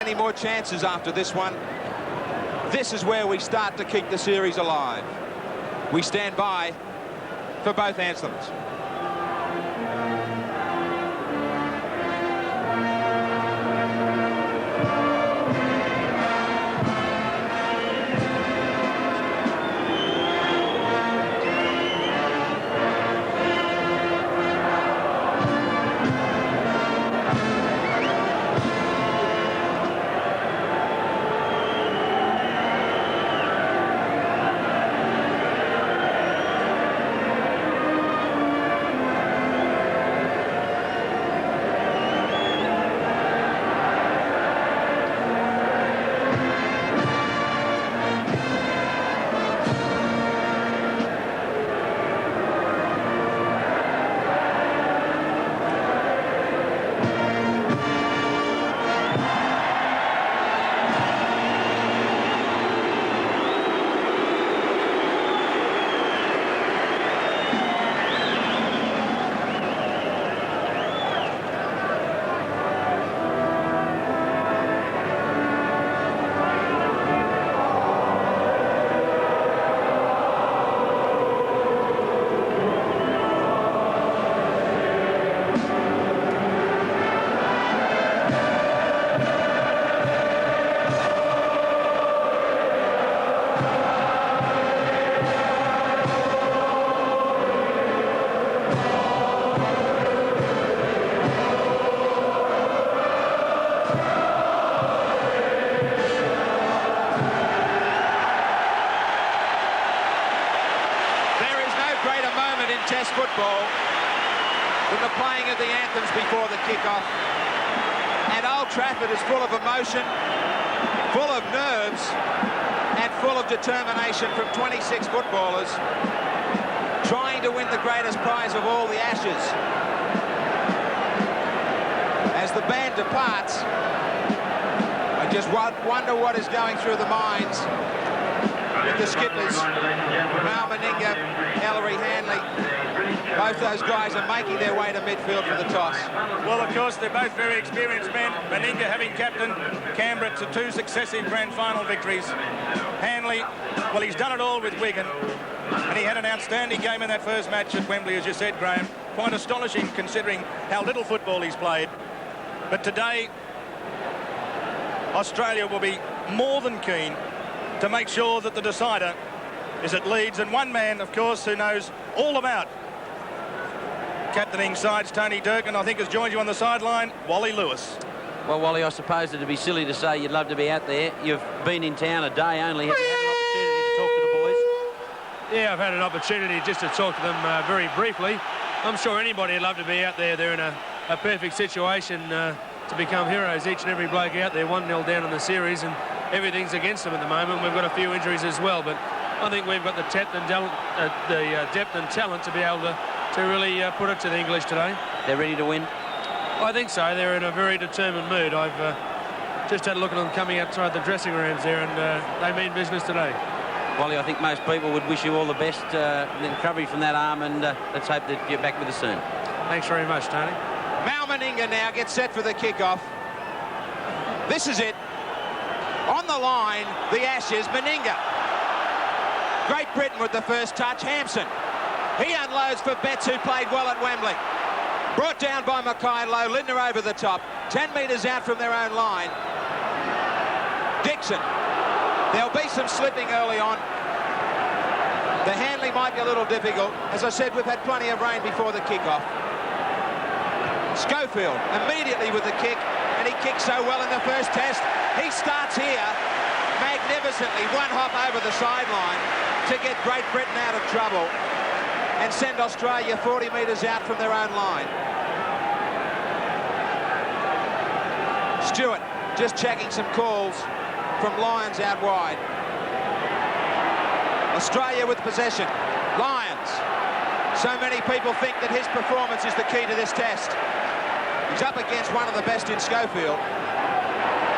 Any more chances after this one? This is where we start to keep the series alive. We stand by for both anthems. Test football than the playing of the anthems before the kickoff. And Old Trafford is full of emotion, full of nerves, and full of determination from 26 footballers trying to win the greatest prize of all, the Ashes. As the band departs, I just wonder what is going through the minds with the skippers, Mal Meninga, Ellery Hanley. Both those guys are making their way to midfield for the toss. Well, of course, they're both very experienced men. Meninga having captained Canberra to 2 successive grand final victories. Hanley, well, he's done it all with Wigan. And he had an outstanding game in that first match at Wembley, as you said, Graham. Quite astonishing considering how little football he's played. But today, Australia will be more than keen to make sure that the decider is at Leeds. And one man, of course, who knows all about captaining sides, Tony Durkin, I think has joined you on the sideline, Wally Lewis. Well, Wally, I suppose it'd be silly to say you'd love to be out there. You've been in town a day only. Have you had an opportunity to talk to the boys? Yeah, I've had an opportunity just to talk to them very briefly. I'm sure anybody would love to be out there. They're in a perfect situation to become heroes. Each and every bloke out there, 1-0 down in the series, and everything's against them at the moment. We've got a few injuries as well, but I think we've got the depth and talent to be able to really put it to the English today. They're ready to win? I think so. They're in a very determined mood. I've just had a look at them coming outside the dressing rooms there, and they mean business today. Wally, I think most people would wish you all the best. Recovery from that arm, and let's hope that you're back with us soon. Thanks very much, Tony. Mal Meninga now gets set for the kickoff. This is it. On the line, the Ashes, Meninga. Great Britain with the first touch, Hampson. He unloads for Betts, who played well at Wembley. Brought down by Mackay Lowe, Lindner over the top. 10 metres out from their own line. Dixon. There'll be some slipping early on. The handling might be a little difficult. As I said, we've had plenty of rain before the kickoff. Schofield immediately with the kick, and he kicked so well in the first test. He starts here magnificently, one hop over the sideline to get Great Britain out of trouble and send Australia 40 metres out from their own line. Stewart just checking some calls from Lyons out wide. Australia with possession. Lyons. So many people think that his performance is the key to this test. He's up against one of the best in Schofield.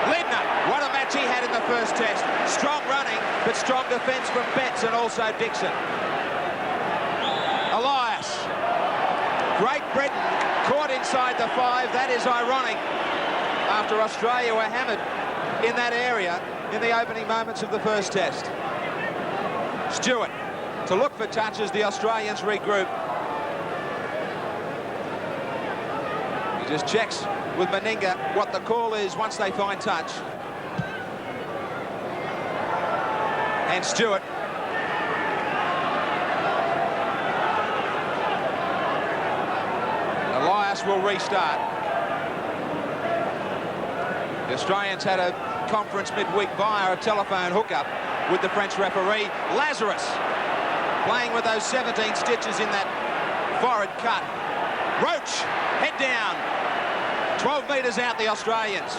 Lindner, what a match he had in the first test. Strong running, but strong defence from Betts and also Dixon. Elias. Great Britain caught inside the 5. That is ironic. after Australia were hammered in that area in the opening moments of the first test. Stewart to look for touches. The Australians regroup. He just checks with Meninga what the call is once they find touch. And Stewart. Elias will restart. The Australians had a conference midweek via a telephone hookup with the French referee. Lazarus playing with those 17 stitches in that forehead cut. Roach, head down. 12 metres out, the Australians.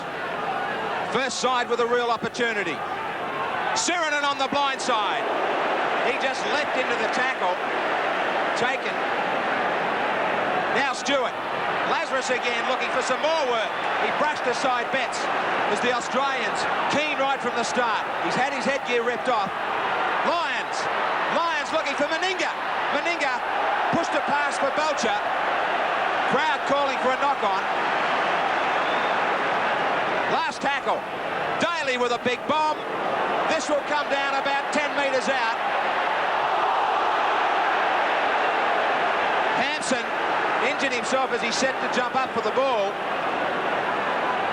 First side with a real opportunity. Sirinen on the blind side. He just leapt into the tackle. Taken. Now Stewart. Lazarus again looking for some more work. He brushed aside Betts as the Australians keen right from the start. He's had his headgear ripped off. Lyons looking for Meninga. Meninga pushed a pass for Belcher. Crowd calling for a knock-on. Last tackle. Daly with a big bomb. This will come down about 10 metres out. Hampson injured himself as he set to jump up for the ball.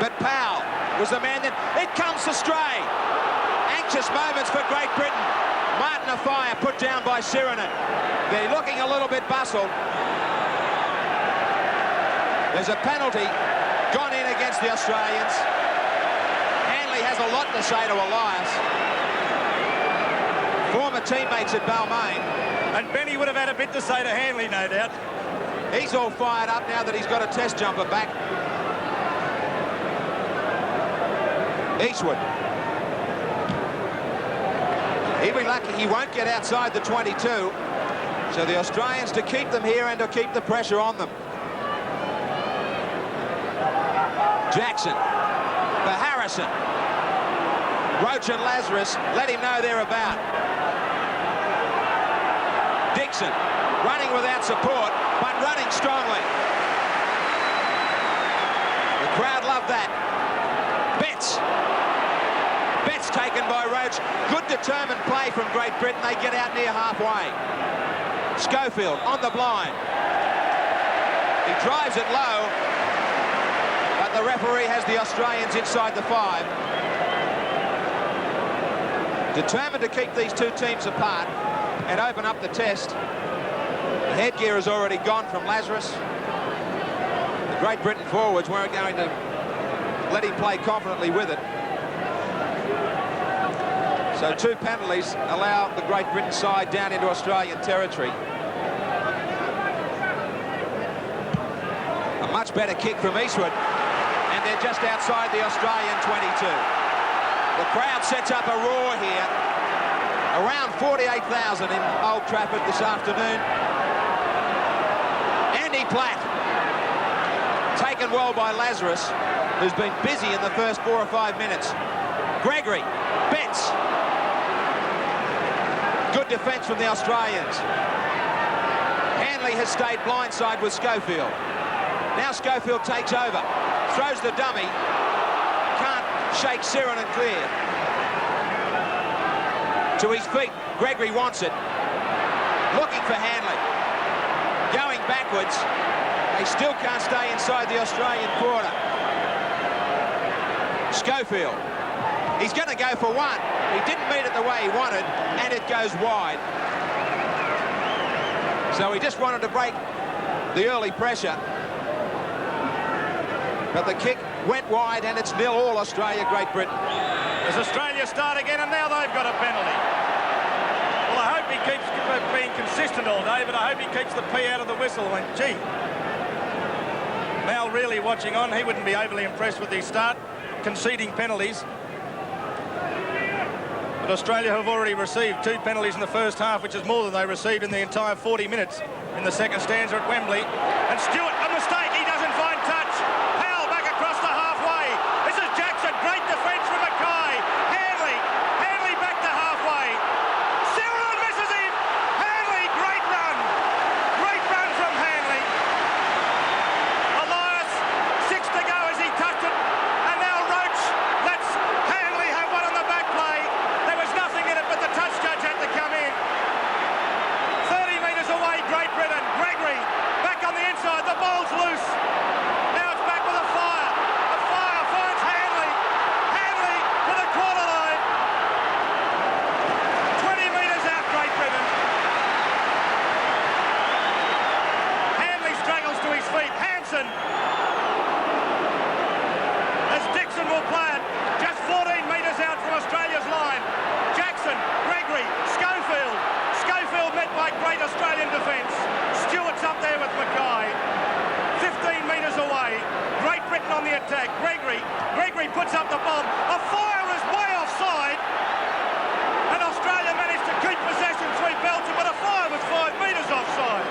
But Powell was the man that... It comes to stray. Anxious moments for Great Britain. Martin Afire put down by Sirinen. They're looking a little bit bustled. There's a penalty gone in against the Australians. Hanley has a lot to say to Elias. Former teammates at Balmain. And Benny would have had a bit to say to Hanley, no doubt. He's all fired up now that he's got a test jumper back. Eastwood. He'll be lucky he won't get outside the 22. So the Australians to keep them here and to keep the pressure on them. Jackson for Harrison. Roach and Lazarus let him know they're about. Dixon running without support, but running strongly. The crowd loved that. Betts taken by Roach. Good determined play from Great Britain. They get out near halfway. Schofield on the blind. He drives it low, but the referee has the Australians inside the 5. Determined to keep these two teams apart and open up the test. The headgear has already gone from Lazarus. The Great Britain forwards weren't going to let him play confidently with it. So 2 penalties allow the Great Britain side down into Australian territory. A much better kick from Eastwood, and they're just outside the Australian 22. The crowd sets up a roar here. Around 48,000 in Old Trafford this afternoon. Andy Platt, taken well by Lazarus, who's been busy in the first 4 or 5 minutes. Gregory, Betts. Good defence from the Australians. Hanley has stayed blindside with Schofield. Now Schofield takes over, throws the dummy, can't shake Sirinen clear. To his feet, Gregory wants it, looking for Hanley. Going backwards, they still can't stay inside the Australian quarter. Schofield, he's going to go for one. He didn't meet it the way he wanted, and it goes wide. So he just wanted to break the early pressure. But the kick went wide, and it's 0-all Australia, Great Britain. As Australia start again, and now they've got a penalty. Well, I hope he keeps being consistent all day, but I hope he keeps the P out of the whistle. And gee, Mal really watching on. He wouldn't be overly impressed with his start, conceding penalties. But Australia have already received 2 penalties in the first half, which is more than they received in the entire 40 minutes in the second stanza at Wembley. And Stewart, a mistake, he doesn't find touch. Powell back across the halfway. This is Jackson, great defence from Mackay. Hanley back to halfway. Sirinen misses him. Hanley, great run from Hanley. Elias, 6 to go as he touched it, and got the bomb. A fire is way offside. And Australia managed to keep possession through Belgium, but a fire was 5 metres offside.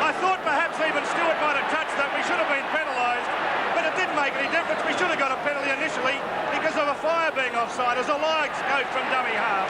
I thought perhaps even Stewart might have touched that. We should have been penalised, but it didn't make any difference. We should have got a penalty initially because of a fire being offside as a line goes from dummy half.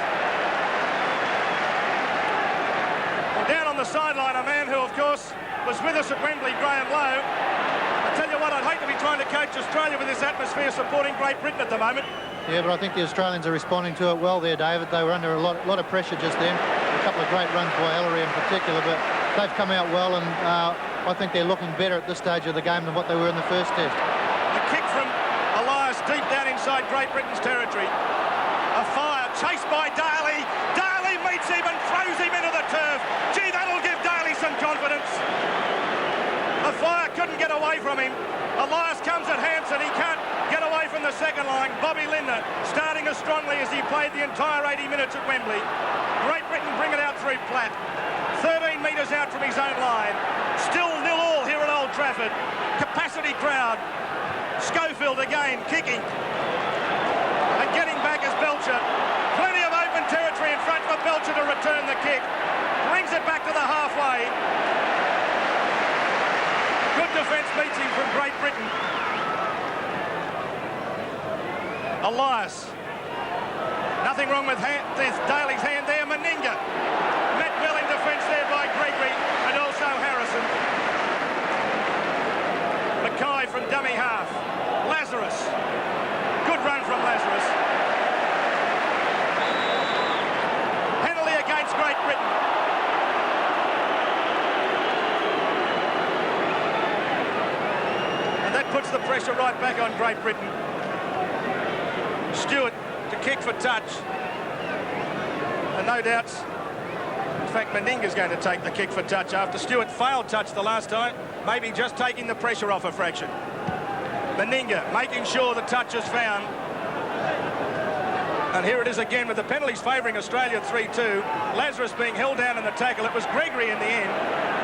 Well, down on the sideline, a man who, of course, was with us at Wembley, Graham Lowe. I tell you what, I'd hate to be trying to coach Australia with this atmosphere supporting Great Britain at the moment. Yeah, but I think the Australians are responding to it well there, David. They were under a lot of pressure just then. A couple of great runs by Ellery in particular, but they've come out well, and I think they're looking better at this stage of the game than what they were in the first test. A kick from Elias deep down inside Great Britain's territory. A fire chased by Daly. Daly meets him and throws him into the turf. Gee, that'll give Daly some confidence. A fire couldn't get away from him. Elias comes at Hampson. He can't get away from the second line. Bobby Lindner starting as strongly as he played the entire 80 minutes at Wembley. Great Britain bring it out through Platt. 13 metres out from his own line. Still 0-0 here at Old Trafford. Capacity crowd. Schofield again kicking. And getting back is Belcher. Plenty of open territory in front for Belcher to return the kick. Brings it back to the halfway. Good defence meets him from Great Britain. Elias. Nothing wrong with Daly's hand there. Meninga. Met well in defence there by Gregory and also Harrison. Mackay from dummy half. Lazarus. Good run from Lazarus. Penalty against Great Britain. And that puts the pressure right back on Great Britain. Stewart to kick for touch. And no doubts. In fact, Meninga's going to take the kick for touch after Stewart failed touch the last time. Maybe just taking the pressure off a fraction. Meninga making sure the touch is found. And here it is again with the penalties favouring Australia 3-2. Lazarus being held down in the tackle. It was Gregory in the end.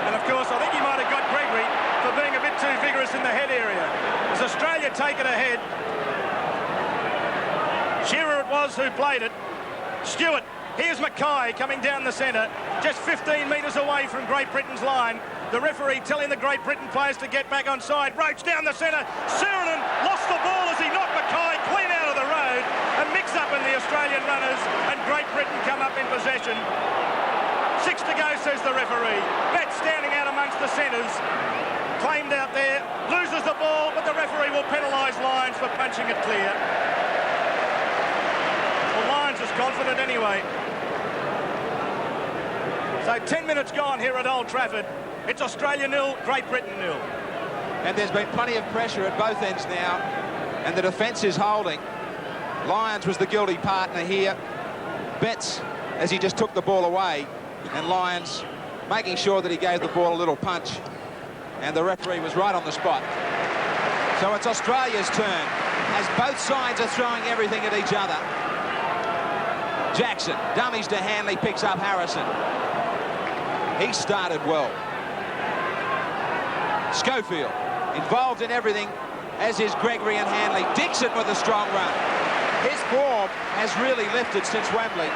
And of course, I think he might have got Gregory for being a bit too vigorous in the head area. As Australia take it ahead. Shearer it was who played it. Stewart. Here's Mackay coming down the centre, just 15 metres away from Great Britain's line. The referee telling the Great Britain players to get back on side. Roach down the centre. Sirenen lost the ball as he knocked Mackay clean out of the road. A mix-up in the Australian runners, and Great Britain come up in possession. 6 to go, says the referee. Betts standing out amongst the centres. Claimed out there, loses the ball, but the referee will penalise Lyons for punching it clear. Well, Lyons is confident anyway. So 10 minutes gone here at Old Trafford. It's Australia 0, Great Britain 0. And there's been plenty of pressure at both ends now, and the defence is holding. Lyons was the guilty partner here. Betts, as he just took the ball away, and Lyons making sure that he gave the ball a little punch, and the referee was right on the spot. So it's Australia's turn, as both sides are throwing everything at each other. Jackson dummies to Hanley, picks up Harrison. He started well. Schofield involved in everything, as is Gregory and Hanley. Dixon with a strong run. His form has really lifted since Wembley.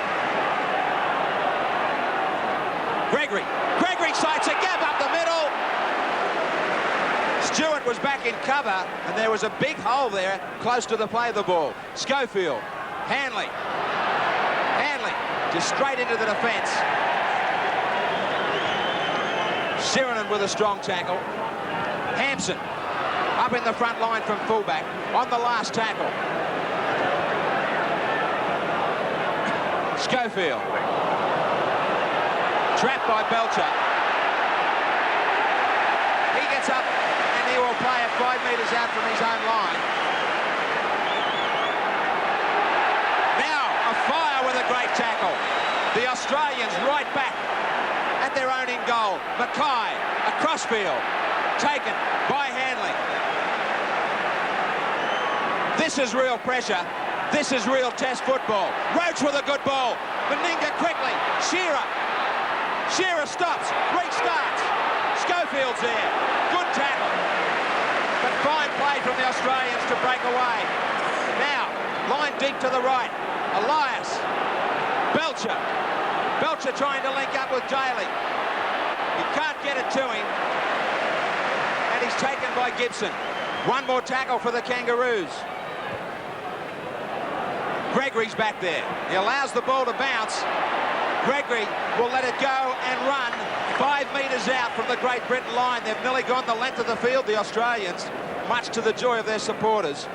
Gregory sights a gap up the middle. Stewart was back in cover, and there was a big hole there close to the play of the ball. Schofield, Hanley just straight into the defence. Sirenen with a strong tackle. Hampson up in the front line from fullback on the last tackle. Schofield trapped by Belcher. He gets up and he will play it 5 metres out from his own line. Now a fire with a great tackle. The Australians right back at their own in goal. Mackay, a crossfield, taken by Hanley. This is real pressure. This is real test football. Roach with a good ball. Meninga quickly. Shearer stops. Restarts. Schofield's there. Good tackle. But fine play from the Australians to break away. deep to the right. Elias. Belcher. Belcher trying to link up with Daly. He can't get it to him. And he's taken by Gibson. One more tackle for the Kangaroos. Gregory's back there. He allows the ball to bounce. Gregory will let it go and run 5 metres out from the Great Britain line. They've nearly gone the length of the field, the Australians, much to the joy of their supporters.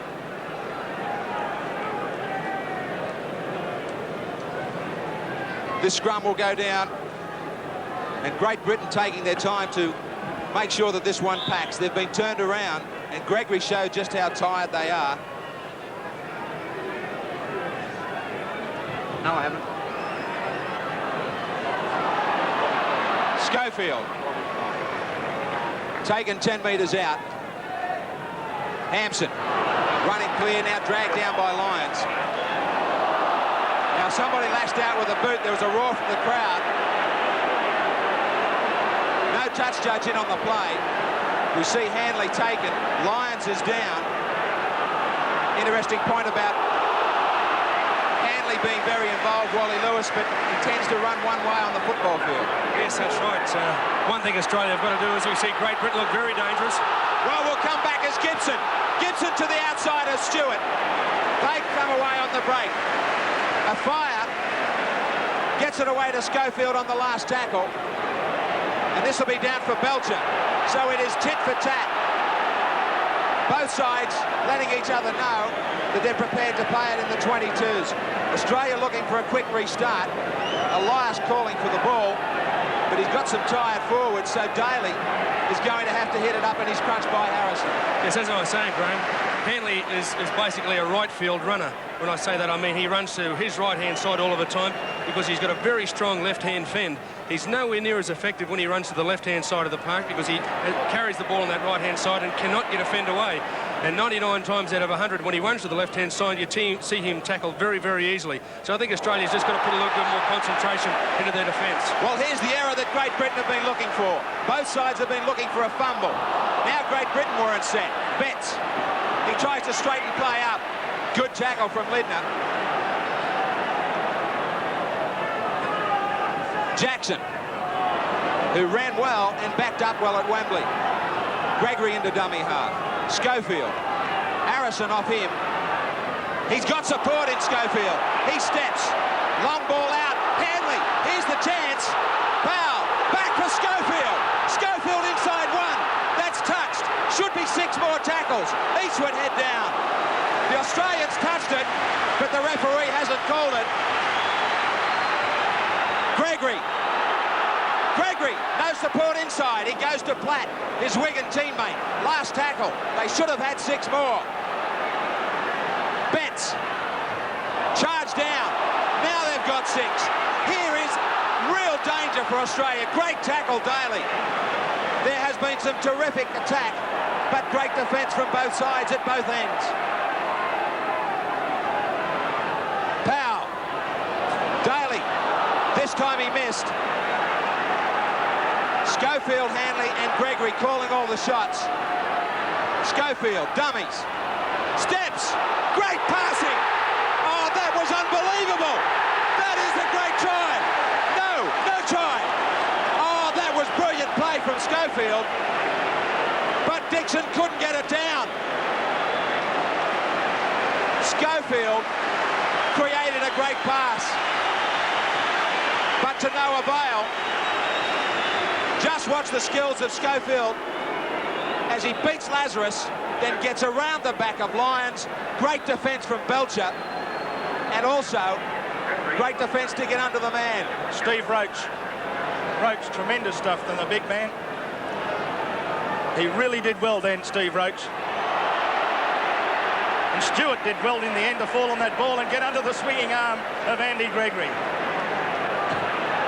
This scrum will go down, and Great Britain taking their time to make sure that this one packs. They've been turned around, and Gregory showed just how tired they are. No, I haven't. Schofield. Taken 10 metres out. Hampson. Running clear, now dragged down by Lyons. Now somebody lashed out with a boot. There was a roar from the crowd. No touch judge in on the play. We see Hanley taken. Lyons is down. Interesting point about Hanley being very involved, Wally Lewis, but he tends to run one way on the football field. Yes, that's right. One thing Australia have got to do is we see Great Britain look very dangerous. Well, we'll come back as Gibson. Gibson to the outside of Stewart. They've come away on the break. A fire gets it away to Schofield on the last tackle. And this will be down for Belcher. So it is tit for tat. Both sides letting each other know that they're prepared to play it in the 22s. Australia looking for a quick restart. Elias calling for the ball, but he's got some tired forwards, so Daly is going to have to hit it up, and he's crunched by Harrison. Yes, as I was saying, Graham, Hanley is basically a right field runner. When I say that, I mean he runs to his right-hand side all of the time because he's got a very strong left-hand fend. He's nowhere near as effective when he runs to the left-hand side of the park because he carries the ball on that right-hand side and cannot get a fend away. And 99 times out of 100, when he runs to the left-hand side, you see him tackled very, very easily. So I think Australia's just got to put a little bit more concentration into their defence. Well, here's the error that Great Britain have been looking for. Both sides have been looking for a fumble. Now Great Britain weren't set. Betts. He tries to straighten play up. Good tackle from Lidner. Jackson, who ran well and backed up well at Wembley. Gregory into dummy half. Schofield. Harrison off him. He's got support in Schofield. He steps. Long ball out. Hanley. Here's the chance. Foul. Back for Schofield. Schofield inside one. That's touched. Should be 6 more tackles. Eastwood head down. The Australians touched it, but the referee hasn't called it. Gregory. Gregory, no support inside. He goes to Platt, his Wigan teammate. Last tackle. They should have had 6 more. Betts. Charge down. Now they've got 6. Here is real danger for Australia. Great tackle, Daly. There has been some terrific attack, but great defence from both sides at both ends. Powell. Daly. This time he missed. Schofield, Hanley and Gregory calling all the shots. Schofield, dummies. Steps. Great passing. Oh, that was unbelievable. That is the great try. No try. Oh, that was brilliant play from Schofield. But Dixon couldn't get it down. Schofield created a great pass, but to no avail. Just watch the skills of Schofield as he beats Lazarus, then gets around the back of Lyons. Great defence from Belcher, and also great defence to get under the man. Steve Roach. Roach, tremendous stuff than the big man. He really did well then, Steve Roach. And Stewart did well in the end to fall on that ball and get under the swinging arm of Andy Gregory.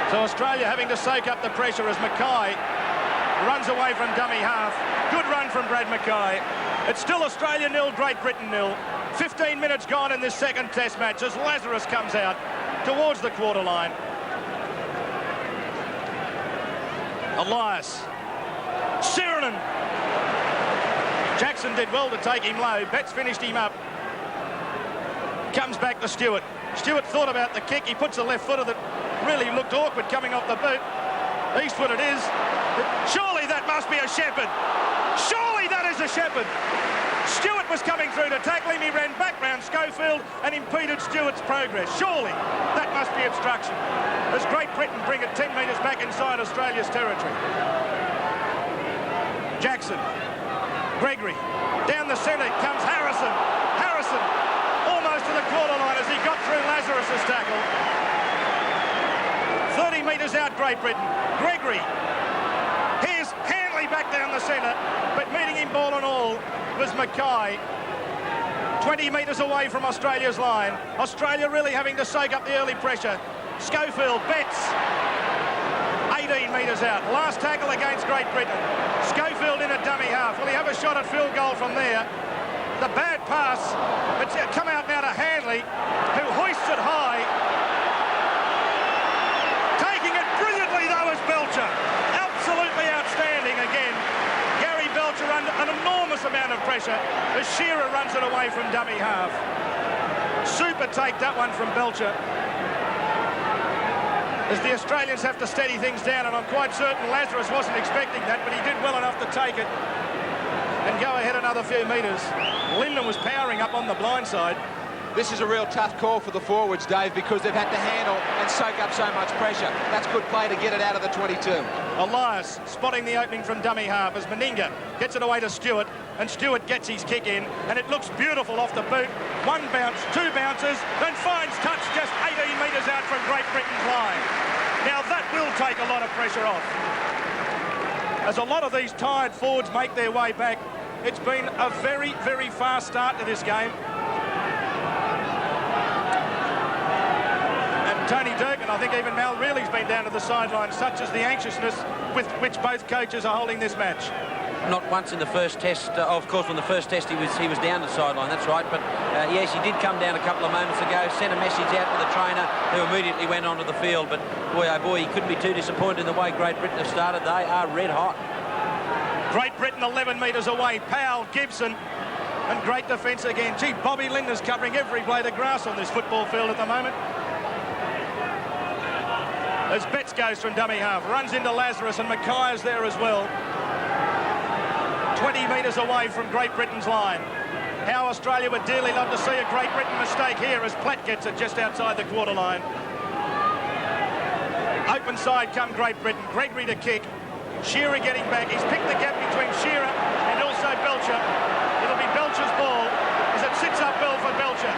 So Australia having to soak up the pressure as Mackay runs away from dummy half. Good run from Brad Mackay. It's still Australia 0, Great Britain 0. 15 minutes gone in this second test match as Lazarus comes out towards the quarter line. Elias. Siranen. Jackson did well to take him low. Betts finished him up. Comes back to Stewart. Stewart thought about the kick. He puts a left footer that really looked awkward coming off the boot. East foot it is. Surely that must be a Shepherd. Surely that is a Shepherd. Stewart was coming through to tackle him. He ran back round Schofield and impeded Stewart's progress. Surely that must be obstruction. As Great Britain bring it 10 metres back inside Australia's territory. Jackson. Gregory. Down the centre comes Harrison. Harrison almost to the quarter line as he got through Lazarus's tackle. 30 metres out, Great Britain. Gregory. Here's Hanley back down the centre, but meeting him ball and all was Mackay. 20 metres away from Australia's line. Australia really having to soak up the early pressure. Schofield, Betts. 18 metres out. Last tackle against Great Britain. Schofield in a dummy half. Will he have a shot at field goal from there? The bad pass. It's come out now to Hanley, who hoists it high. Taking it brilliantly, though, is Belcher. Absolutely outstanding again. Gary Belcher under an enormous amount of pressure as Shearer runs it away from dummy half. Super take, that one from Belcher. As the Australians have to steady things down, and I'm quite certain Lazarus wasn't expecting that, but he did well enough to take it and go ahead another few metres. Linden was powering up on the blind side. This is a real tough call for the forwards, Dave, because they've had to handle and soak up so much pressure. That's good play to get it out of the 22. Elias spotting the opening from dummy half as Meninga gets it away to Stewart, and Stewart gets his kick in, and it looks beautiful off the boot. One bounce, two bounces, then finds touch just 18 metres out from Great Britain's line. Now that will take a lot of pressure off. As a lot of these tired forwards make their way back, it's been a very, very fast start to this game. Tony Durkin, I think even Mal Reilly's been down to the sideline, such as the anxiousness with which both coaches are holding this match. Not once in the first test. Of course, on the first test he was down the sideline, that's right. But yes, he did come down a couple of moments ago, sent a message out to the trainer, who immediately went onto the field. But boy, oh boy, he couldn't be too disappointed in the way Great Britain have started. They are red hot. Great Britain 11 metres away. Powell, Gibson, and great defence again. Gee, Bobby Linder's covering every blade of grass on this football field at the moment. As Betts goes from dummy half, runs into Lazarus, and Mackay is there as well. 20 metres away from Great Britain's line. How Australia would dearly love to see a Great Britain mistake here as Platt gets it just outside the quarter line. Open side come Great Britain. Gregory to kick. Shearer getting back. He's picked the gap between Shearer and also Belcher. It'll be Belcher's ball as it sits up well for Belcher.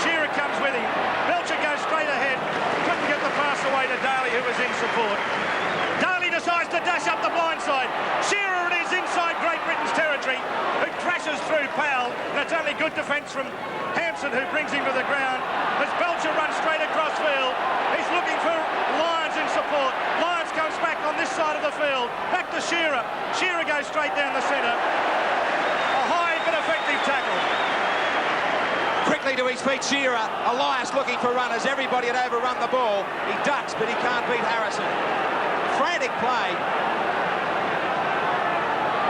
Shearer comes with him. Belcher goes straight ahead. Couldn't get the pass away to Daly, who was in support. Daly decides to dash up the blind side. Shearer it is inside Great Britain's territory, who crashes through Powell. That's only good defence from Hampson, who brings him to the ground. As Belcher runs straight across field, he's looking for Lyons in support. Lyons comes back on this side of the field. Back to Shearer. Shearer goes straight down the centre. A high but effective tackle. Quickly to his feet, Shearer. Elias looking for runners. Everybody had overrun the ball. He ducks, but he can't beat Harrison. Frantic play.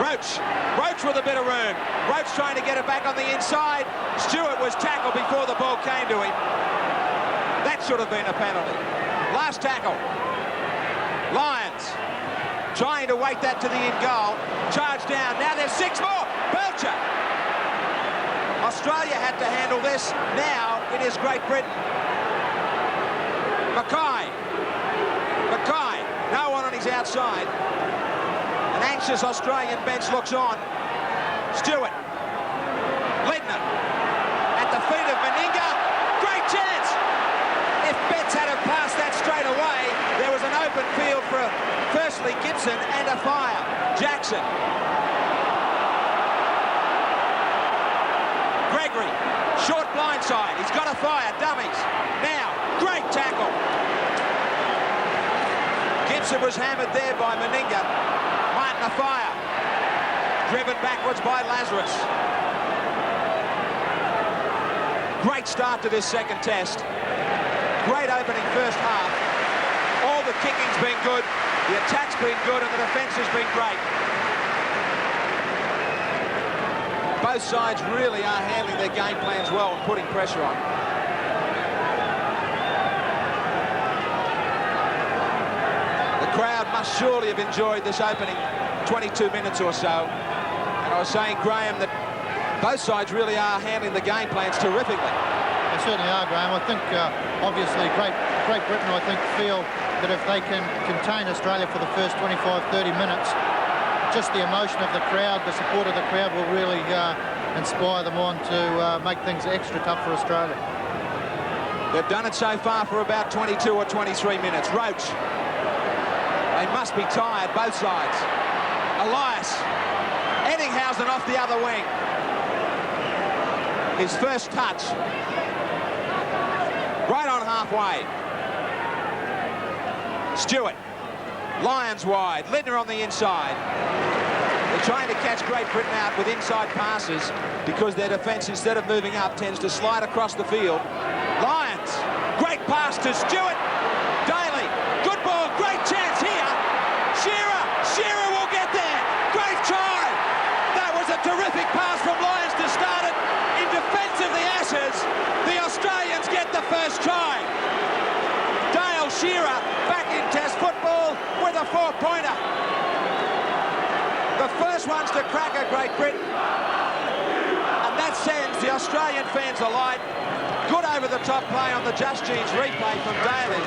Roach with a bit of room. Roach trying to get it back on the inside. Stewart was tackled before the ball came to him. That should have been a penalty. Last tackle. Lyons trying to wait that to the in goal. Charge down. Now there's 6 more. Belcher. Australia had to handle this. Now it is Great Britain. Mackay. No one on his outside. An anxious Australian bench looks on. Stewart. Lindner. At the feet of Meninga. Great chance. If Betts had have passed that straight away, there was an open field for firstly Gibson and a fire. Jackson. Gregory, short blindside. He's got a fire. Dummies. Now, great tackle. Gibson was hammered there by Meninga. Martin a fire. Driven backwards by Lazarus. Great start to this second test. Great opening first half. All the kicking's been good, the attack's been good, and the defence has been great. Both sides really are handling their game plans well and putting pressure on. crowd must surely have enjoyed this opening 22 minutes or so. And I was saying, Graham, that both sides really are handling the game plans terrifically. They certainly are, Graham. I think, obviously, Great Britain, I think, feel that if they can contain Australia for the first 25, 30 minutes, just the emotion of the crowd, the support of the crowd will really inspire them on to make things extra tough for Australia. They've done it so far for about 22 or 23 minutes. Roach. They must be tired, both sides. Elias. Eddinghausen off the other wing. His first touch. Right on halfway. Stewart. Lions wide. Lindner on the inside. They're trying to catch Great Britain out with inside passes because their defence, instead of moving up, tends to slide across the field. Lions. Great pass to Stewart. Daly. Good ball. Great chance here. Shearer. Shearer will get there. Great try. That was a terrific pass from Lions to start it. In defence of the Ashes, the Australians get the first try. Dale Shearer back in Test football with a 4-pointer. The first ones to crack a Great Britain. And that sends the Australian fans alight. Good over-the-top play on the Just Jeans replay from Daly.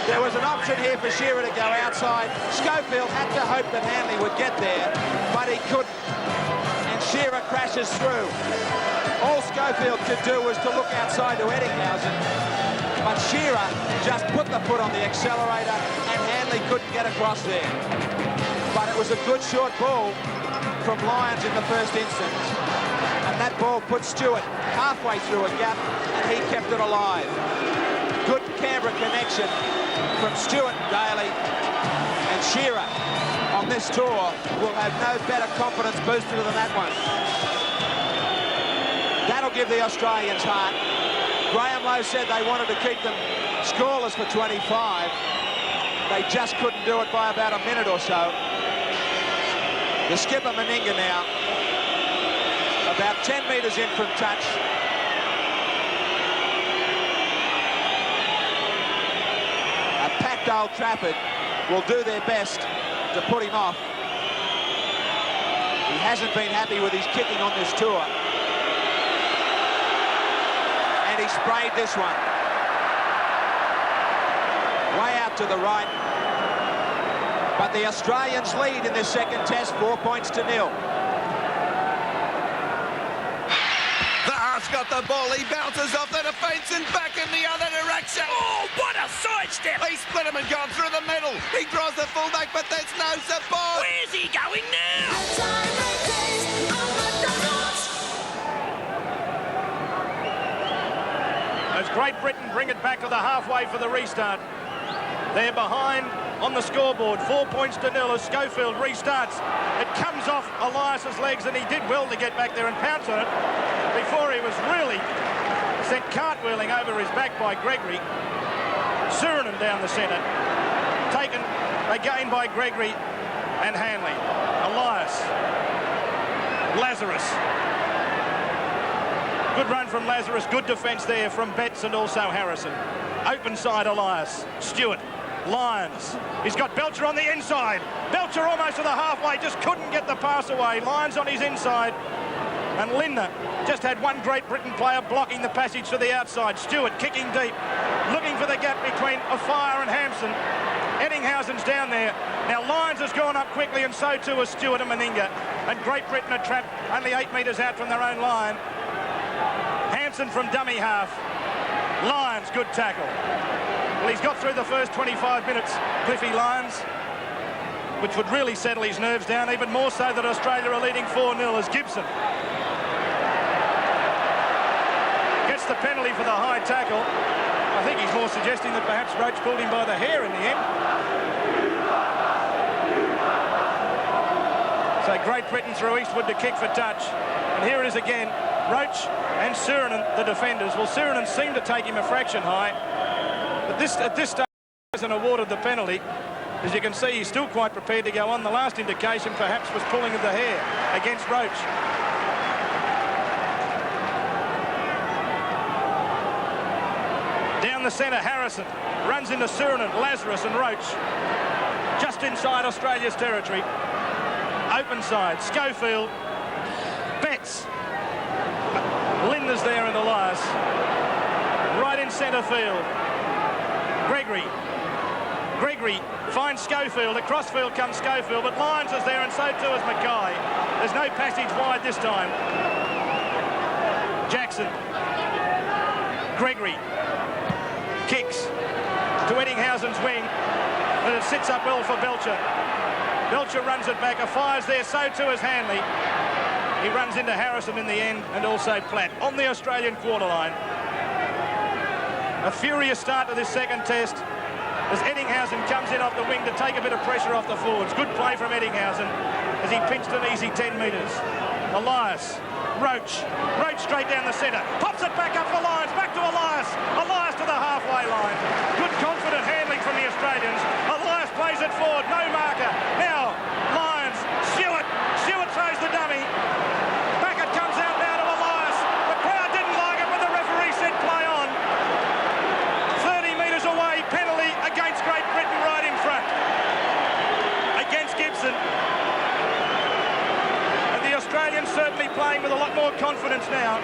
There was an option here for Shearer to go outside. Schofield had to hope that Hanley would get there, but he couldn't. And Shearer crashes through. All Schofield could do was to look outside to Eddinghausen, but Shearer just put the foot on the accelerator and Hanley couldn't get across there. But it was a good short ball from Lions in the first instance. And that ball put Stewart halfway through a gap and he kept it alive. Good Canberra connection from Stewart, Daly and Shearer on this tour will have no better confidence booster than that one. That'll give the Australians heart. Graham Lowe said they wanted to keep them scoreless for 25. They just couldn't do it by about a minute or so. The skipper Meninga now, about 10 metres in from touch. A packed Old Trafford will do their best to put him off. He hasn't been happy with his kicking on this tour. And he sprayed this one. Way out to the right. But the Australians lead in this second test, 4 points to 0. The half's got the ball. He bounces off the defence and back in the other direction. Oh, what a sidestep! He split him and gone through the middle. He draws the fullback, but there's no support. Where's he going now? As Great Britain bring it back to the halfway for the restart. They're behind on the scoreboard, 4 points to 0 as Schofield restarts. It comes off Elias's legs and he did well to get back there and pounce on it before he was really sent cartwheeling over his back by Gregory. Surinam down the centre. Taken again by Gregory and Hanley. Elias. Lazarus. Good run from Lazarus, good defence there from Betts and also Harrison. Open side Elias. Stewart. Lyons. He's got Belcher on the inside. Belcher almost to the halfway, just couldn't get the pass away. Lyons on his inside. And Lindner just had one Great Britain player blocking the passage to the outside. Stewart kicking deep, looking for the gap between Afire and Hampson. Eddinghausen's down there. Now Lyons has gone up quickly and so too has Stewart and Meninga. And Great Britain are trapped only 8 metres out from their own line. Hampson from dummy half. Lyons, good tackle. Well, he's got through the first 25 minutes, Cliffy Lyons, which would really settle his nerves down, even more so that Australia are leading 4-0 as Gibson gets the penalty for the high tackle. I think he's more suggesting that perhaps Roach pulled him by the hair in the end. So Great Britain through Eastwood to kick for touch. And here it is again, Roach and Surinam, the defenders. Well, Surinam seemed to take him a fraction high. But at this stage, he hasn't awarded the penalty. As you can see, he's still quite prepared to go on. The last indication perhaps was pulling of the hair against Roach. Down the centre, Harrison runs into Surinam, Lazarus and Roach. Just inside Australia's territory. Open side, Schofield, Betts. Linda's there in the last. Right in centre field. Gregory finds Schofield. Across field comes Schofield, but Lyons is there and so too is Mackay. There's no passage wide this time. Jackson. Gregory kicks to Eddinghausen's wing, but it sits up well for Belcher. Belcher runs it back, a fire's there, so too is Hanley. He runs into Harrison in the end, and also Platt on the Australian quarter line. A furious start to this second test as Eddinghausen comes in off the wing to take a bit of pressure off the forwards. Good play from Eddinghausen as he pinched an easy 10 metres. Elias, Roach straight down the centre, pops it back up for Lyons, back to Elias to the halfway line. Good confident handling from the Australians. Elias plays it forward, no marker. Now, Lyons, Stewart throws the dummy. Back it comes out now to Elias. The crowd didn't like it, but the referee said play on. 30 metres away, penalty against Great Britain right in front. Against Gibson. Australians certainly playing with a lot more confidence now.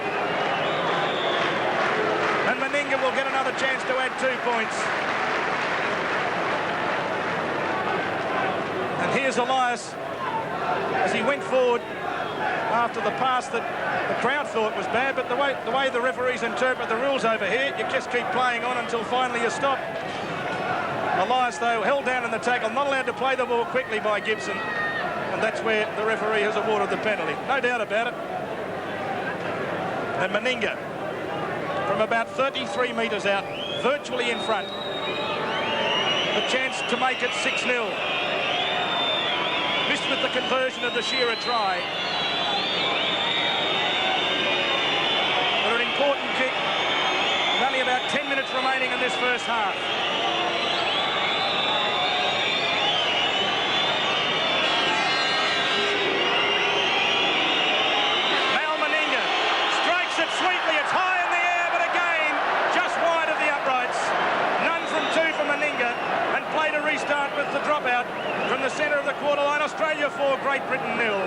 And Meninga will get another chance to add 2 points. And here's Elias as he went forward after the pass that the crowd thought was bad, but the way the referees interpret the rules over here, you just keep playing on until finally you stop. Elias, though, held down in the tackle, not allowed to play the ball quickly by Gibson. And that's where the referee has awarded the penalty. No doubt about it. And Meninga, from about 33 metres out, virtually in front. The chance to make it 6-0. Missed with the conversion of the Shearer try. But an important kick. With only about 10 minutes remaining in this first half. Sweetly, it's high in the air, but again, just wide of the uprights. None from 2 from Meninga, and played a restart with the dropout from the centre of the quarter line. Australia 4, Great Britain 0.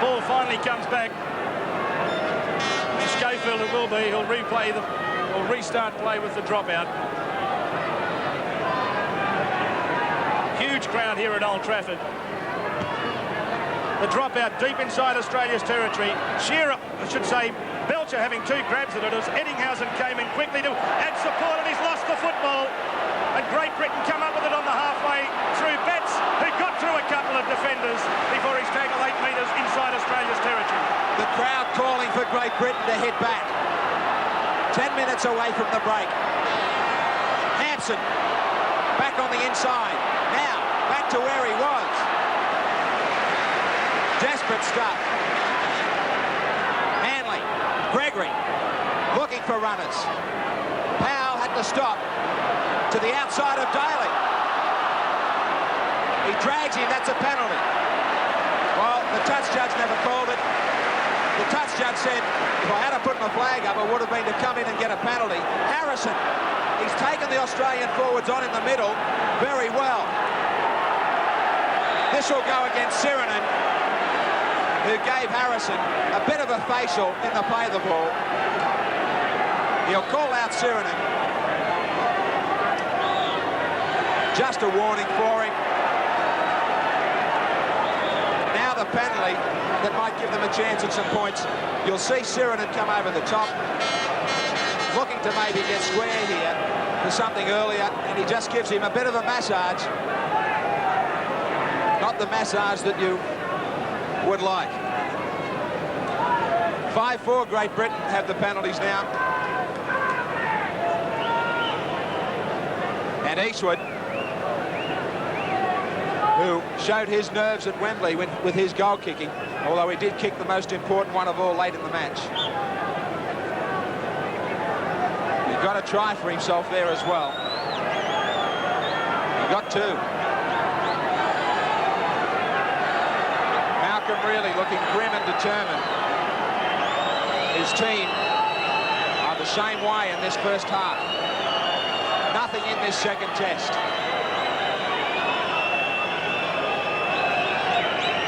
Ball finally comes back. Schofield it will be. He'll replay or restart play with the dropout. Huge crowd here at Old Trafford. The dropout deep inside Australia's territory. Shearer, I should say, Belcher having 2 grabs at it as Eddinghausen came in quickly to add support, and he's lost the football. And Great Britain come up with it on the halfway through. Betts, who got through a couple of defenders before he's tackled 8 metres inside Australia's territory. The crowd calling for Great Britain to head back. 10 minutes away from the break. Hampson back on the inside. Now back to where he was. Desperate stuff. Hanley, Gregory, looking for runners. Powell had to stop to the outside of Daly. He drags him, that's a penalty. Well, the touch judge never called it. The touch judge said, if I had to put my flag up, it would have been to come in and get a penalty. Harrison, he's taken the Australian forwards on in the middle very well. This will go against Sirinen, who gave Harrison a bit of a facial in the play of the ball. He'll call out Sirinen. Just a warning for him. Now the penalty that might give them a chance at some points. You'll see Sirinen come over the top, looking to maybe get square here for something earlier, and he just gives him a bit of a massage. Not the massage that you would like. 5-4, Great Britain have the penalties now. And Eastwood, who showed his nerves at Wembley with his goal kicking, although he did kick the most important one of all late in the match. He got a try for himself there as well. He got 2. Really looking grim and determined. His team are the the same way in this first half. Nothing in this second test.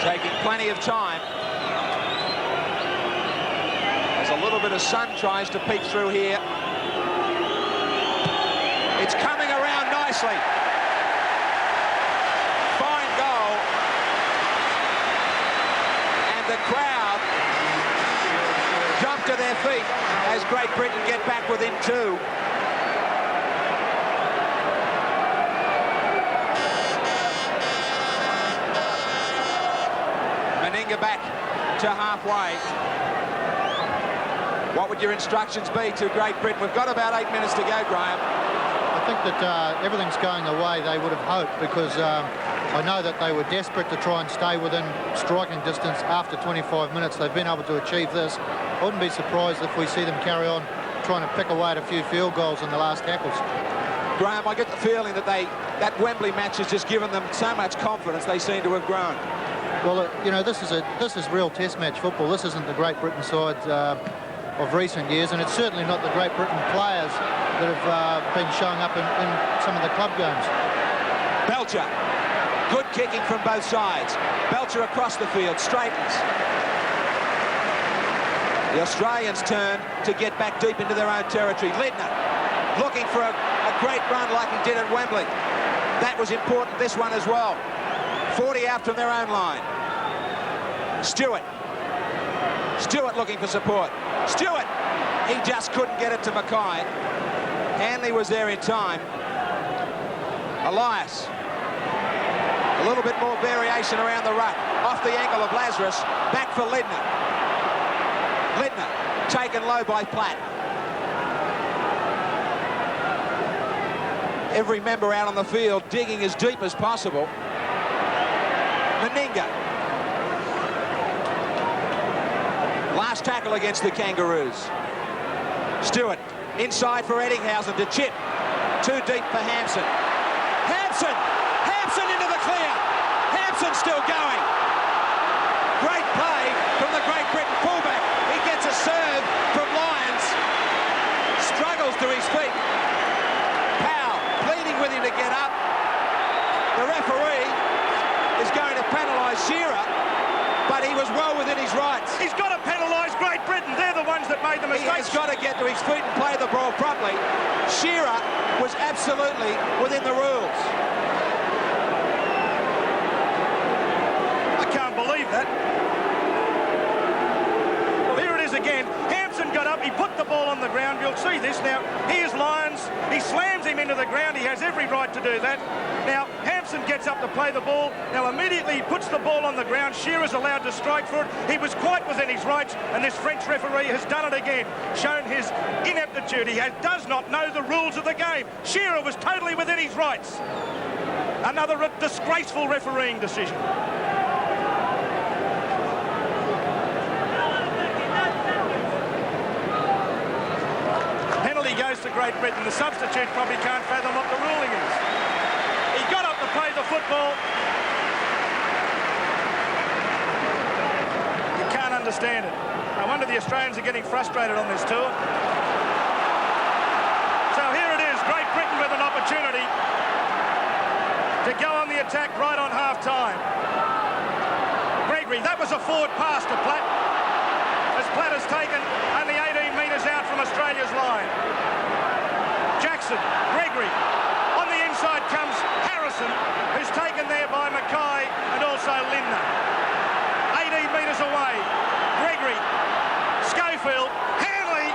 Taking plenty of time. As a little bit of sun tries to peek through here. It's coming around nicely. Fine goal. And the crowd jump to their feet as Great Britain get back within 2. Meninga back to halfway. What would your instructions be to Great Britain? We've got about 8 minutes to go, Graham. I think that everything's going the way they would have hoped, because I know that they were desperate to try and stay within striking distance after 25 minutes. They've been able to achieve this. I wouldn't be surprised if we see them carry on trying to pick away at a few field goals in the last tackles. Graham, I get the feeling that that Wembley match has just given them so much confidence they seem to have grown. Well, you know, this is real Test match football. This isn't the Great Britain side of recent years, and it's certainly not the Great Britain players that have been showing up in some of the club games. Belcher, good kicking from both sides. Belcher across the field, straightens. The Australians turn to get back deep into their own territory. Lidner looking for a great run like he did at Wembley. That was important, this one as well. 40 out from their own line. Stewart looking for support. Stewart, he just couldn't get it to Mackay. Hanley was there in time. Elias, a little bit more variation around the ruck. Off the ankle of Lazarus, back for Lidner. Lidner, taken low by Platt. Every member out on the field digging as deep as possible. Meninga. Last tackle against the Kangaroos. Stewart, inside for Eddinghausen to chip. Too deep for Hampson. Hampson into the clear. Hampson still going. Great play from the Great Britain fullback. He gets a serve from Lyons. Struggles to his feet. Powell pleading with him to get up. The referee is going to penalise Shearer, but he was well within his rights. He's got to penalise Great Britain. They're the ones that made the mistakes. He's got to get to his feet and play the ball properly. Shearer was absolutely within the rules. I can't believe that. Well, here it is again. Hampson got up. He put the ball on the ground. You'll see this now. Here's Lyons. He slams him into the ground. He has every right to do that. Now, Hampson gets up to play the ball. Now, immediately he puts the ball on the ground. Shearer's allowed to strike for it. He was quite within his rights, and this French referee has done it again, shown his ineptitude. He does not know the rules of the game. Shearer was totally within his rights. Another disgraceful refereeing decision. Penalty goes to Great Britain. The substitute probably can't fathom what the ruling is. He got up to play the football. You can't understand it. No wonder the Australians are getting frustrated on this tour. So here it is, Great Britain with an opportunity to go on the attack right on half-time. Gregory, that was a forward pass to Platt, as Platt has taken only 18 metres out from Australia's line. Jackson, Gregory, on the inside comes Harrison, who's taken there by Mackay and also Lindner. 18 metres away, Gregory, Schofield, Hanley,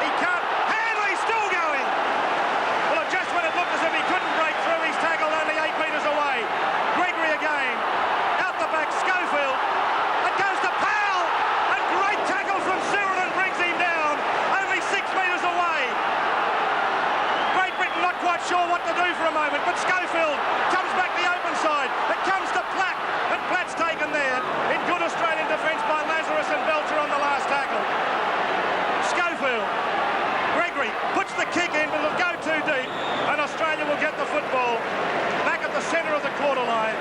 he can't, Hanley still going! Well, just when it looked as if he couldn't break through, he's tackled only 8 metres away. Gregory again, out the back, Schofield, it goes to Powell, a great tackle from Sheridan brings him down, only 6 metres away. Great Britain not quite sure what to do for a moment, but Schofield comes back the open side, it comes to Platt, and Platt's taken there in good Australian defence by Lazarus and Belcher on the last tackle. Schofield, Gregory puts the kick in, but it'll go too deep, and Australia will get the football back at the centre of the quarter line.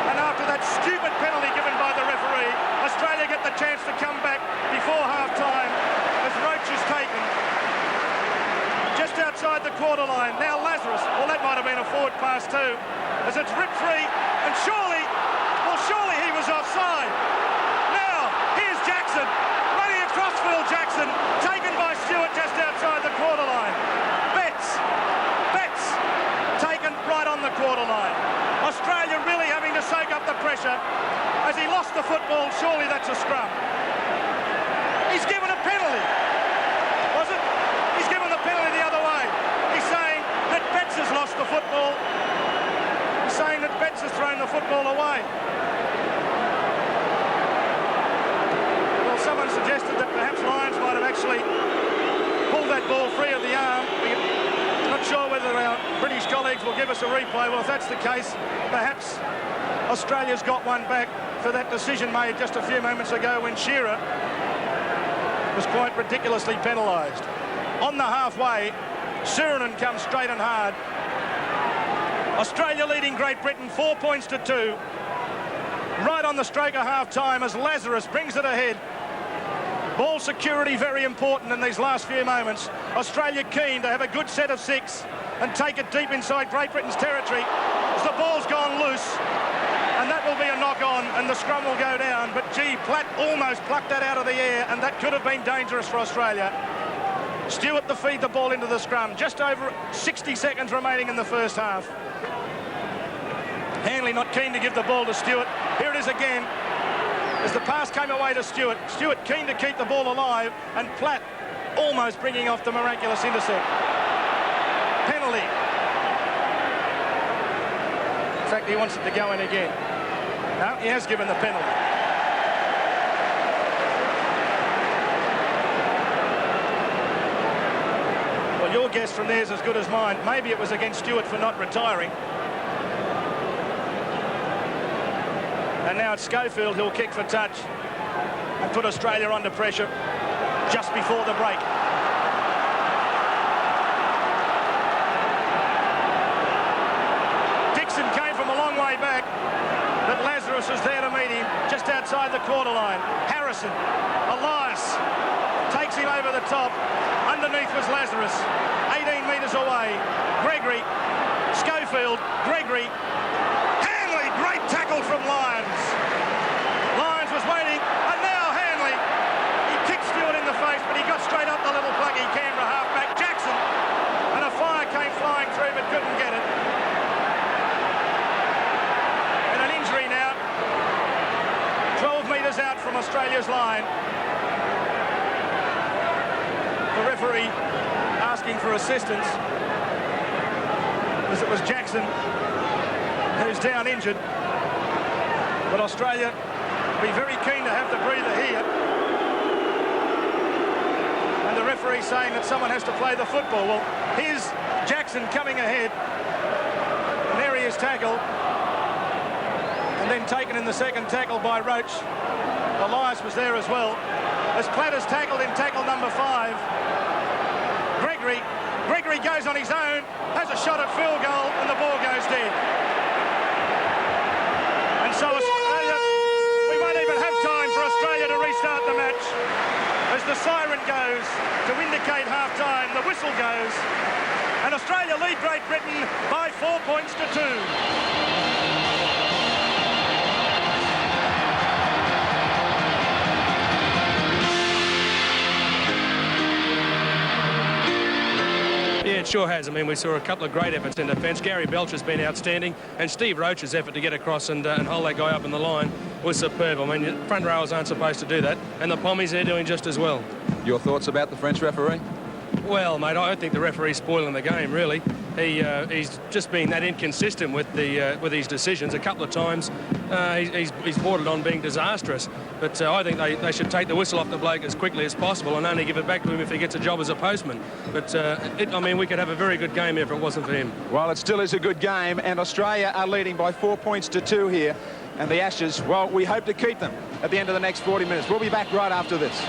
And after that stupid penalty given by the referee, Australia get the chance to come back before half-time as Roach is taken. quarter line. Now Lazarus, well, that might have been a forward pass too, as it's ripped free, and surely he was offside. Now, here's Jackson, running across Phil Jackson, taken by Stewart just outside the quarter line. Betts, taken right on the quarter line. Australia really having to soak up the pressure as he lost the football. Surely that's a scrum. He's given a penalty. Was it? He's given the penalty the other way. He's saying that Betts has lost the football. He's saying that Betts has thrown the football away. Well, someone suggested that perhaps Lyons might have actually pulled that ball free of the arm. Not sure whether our British colleagues will give us a replay. Well, if that's the case, perhaps Australia's got one back for that decision made just a few moments ago when Shearer was quite ridiculously penalised. On the halfway, Surinan comes straight and hard. Australia leading Great Britain 4 points to 2. Right on the stroke of half-time as Lazarus brings it ahead. Ball security very important in these last few moments. Australia keen to have a good set of 6 and take it deep inside Great Britain's territory as the ball's gone loose, and that will be a knock-on and the scrum will go down. But gee, Platt almost plucked that out of the air, and that could have been dangerous for Australia. Stewart to feed the ball into the scrum. Just over 60 seconds remaining in the first half. Hanley not keen to give the ball to Stewart. Here it is again. As the pass came away to Stewart, Stewart keen to keep the ball alive, and Platt almost bringing off the miraculous intercept. Penalty. In fact, he wants it to go in again. No, he has given the penalty. Well, your guess from there is as good as mine. Maybe it was against Stewart for not retiring. And now it's Schofield who'll kick for touch and put Australia under pressure just before the break. Dixon came from a long way back, but Lazarus was there to meet him just outside the quarter line. Harrison, Elias, takes him over the top. Underneath was Lazarus, 18 metres away. Gregory, Schofield, Gregory. Hanley, great tackle from Lyons. Lyons was waiting, and now Hanley. He kicked Stewart in the face, but he got straight up the little pluggy Canberra halfback Jackson, and a fire came flying through, but couldn't get it. And an injury now, 12 metres out from Australia's line. The referee asking for assistance, as it was Jackson who's down injured. But Australia will be very keen to have the breather here. And the referee saying that someone has to play the football. Well, here's Jackson coming ahead. And there he is tackled. And then taken in the second tackle by Roach. Elias was there as well. As Platt is tackled in tackle number 5. Gregory goes on his own, has a shot at field goal, and the ball goes dead. And so Australia, we won't even have time for Australia to restart the match. As the siren goes to indicate half-time, the whistle goes, and Australia lead Great Britain by 4 points to 2. Yeah, it sure has. I mean, we saw a couple of great efforts in defence. Gary Belcher's been outstanding, and Steve Roach's effort to get across and hold that guy up in the line was superb. I mean, front rowers aren't supposed to do that, and the Pommies, they're doing just as well. Your thoughts about the French referee? Well, mate, I don't think the referee's spoiling the game, really. He's just been that inconsistent with his decisions. A couple of times he's bordered on being disastrous. But I think they should take the whistle off the bloke as quickly as possible and only give it back to him if he gets a job as a postman. But, I mean, we could have a very good game if it wasn't for him. Well, it still is a good game, and Australia are leading by 4 points to 2 here. And the Ashes, well, we hope to keep them at the end of the next 40 minutes. We'll be back right after this.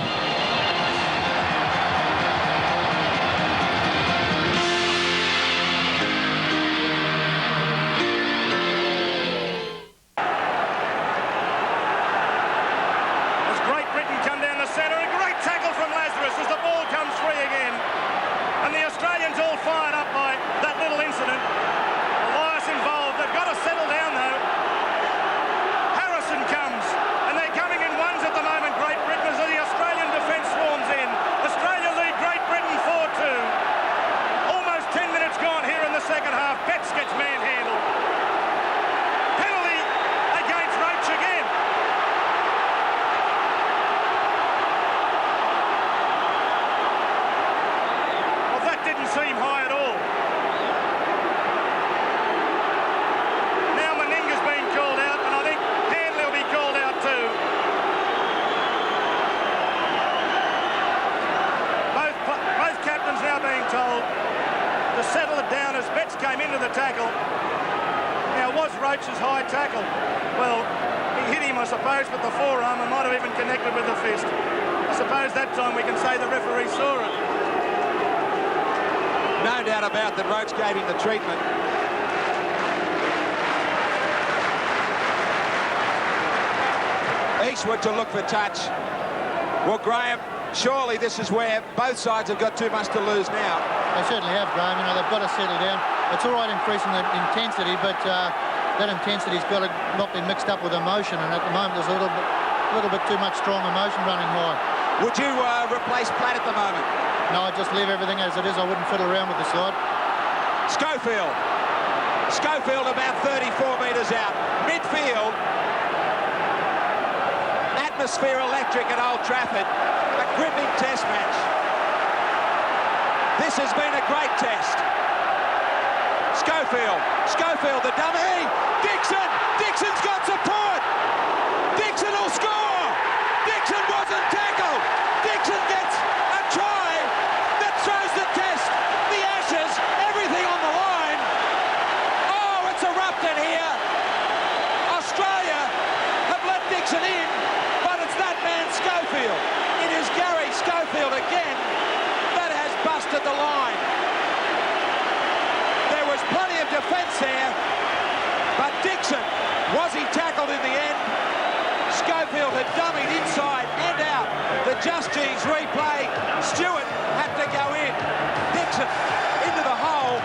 As the ball comes free again, and the Australians all fired up by told to settle it down as Betts came into the tackle. Now, was Roach's high tackle? Well, he hit him, I suppose, with the forearm and might have even connected with the fist. I suppose that time we can say the referee saw it. No doubt about that Roach gave him the treatment. Eastwood to look for touch. Well, Graham, surely this is where both sides have got too much to lose now. They certainly have, Graham. You know, they've got to settle down. It's all right increasing the intensity, but that intensity's got to not be mixed up with emotion, and at the moment there's a little bit too much strong emotion running high. Would you replace Platt at the moment? No, I'd just leave everything as it is. I wouldn't fiddle around with the side. Schofield about 34 metres out. Midfield. Atmosphere electric at Old Trafford. A gripping test match. This has been a great test. Schofield the dummy. Dixon's got support. Dixon will score. Dixon wasn't tackled. Dixon gets a try that throws the test. The Ashes, everything on the line. Oh, it's erupted here. Australia have let Dixon in, but it's that man Schofield. It is Gary Schofield again that has busted the line. There was plenty of defence there, but Dixon, was he tackled in the end? Schofield had dummied inside and out. The Just G's replay. Stewart had to go in. Dixon into the hole.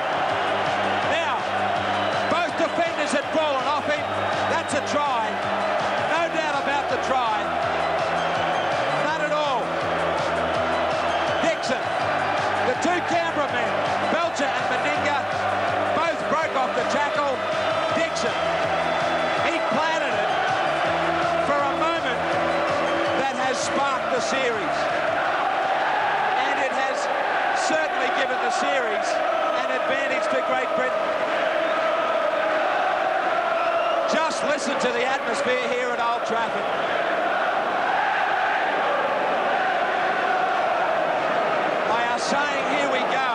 Now, both defenders had fallen off him. That's a try. No doubt about the try. None at all. Dixon, the two Canberra men, Belcher and Meninga, both broke off the tackle. Dixon, he planted it for a moment that has sparked the series. And it has certainly given the series an advantage to Great Britain. Just listen to the atmosphere here at Old Trafford. They are saying, here we go.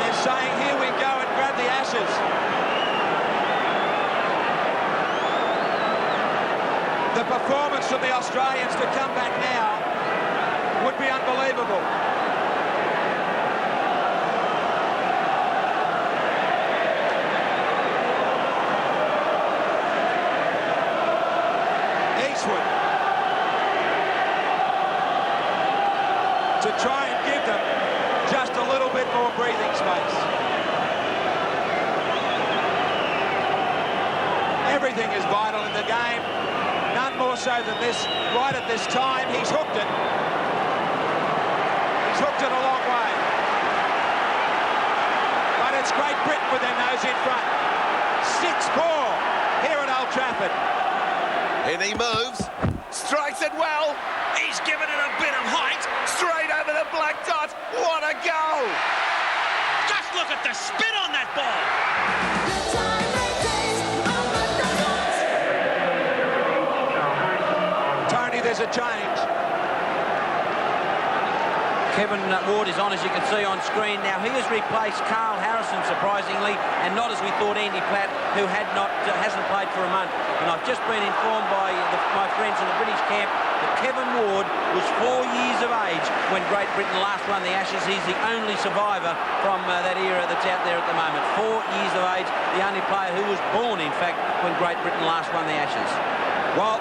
They're saying, here we go, and grab the Ashes. The performance from the Australians to come back now would be unbelievable. Eastwood to try and give them just a little bit more breathing space. Everything is vital in the game. None more so than this. Right at this time, he's hooked it. He's hooked it a long way. But it's Great Britain with their nose in front. 6-4 here at Old Trafford. In he moves, strikes it well. He's given it a bit of height. Straight over the black dot. What a goal! Just look at the spin on that ball. Tony, there's a change. Kevin Ward is on, as you can see on screen. Now, he has replaced Carl Harrison, surprisingly, and not as we thought Andy Platt, who hasn't played for a month. And I've just been informed by my friends in the British camp that Kevin Ward was 4 years of age when Great Britain last won the Ashes. He's the only survivor from that era that's out there at the moment. 4 years of age, the only player who was born, in fact, when Great Britain last won the Ashes. Well,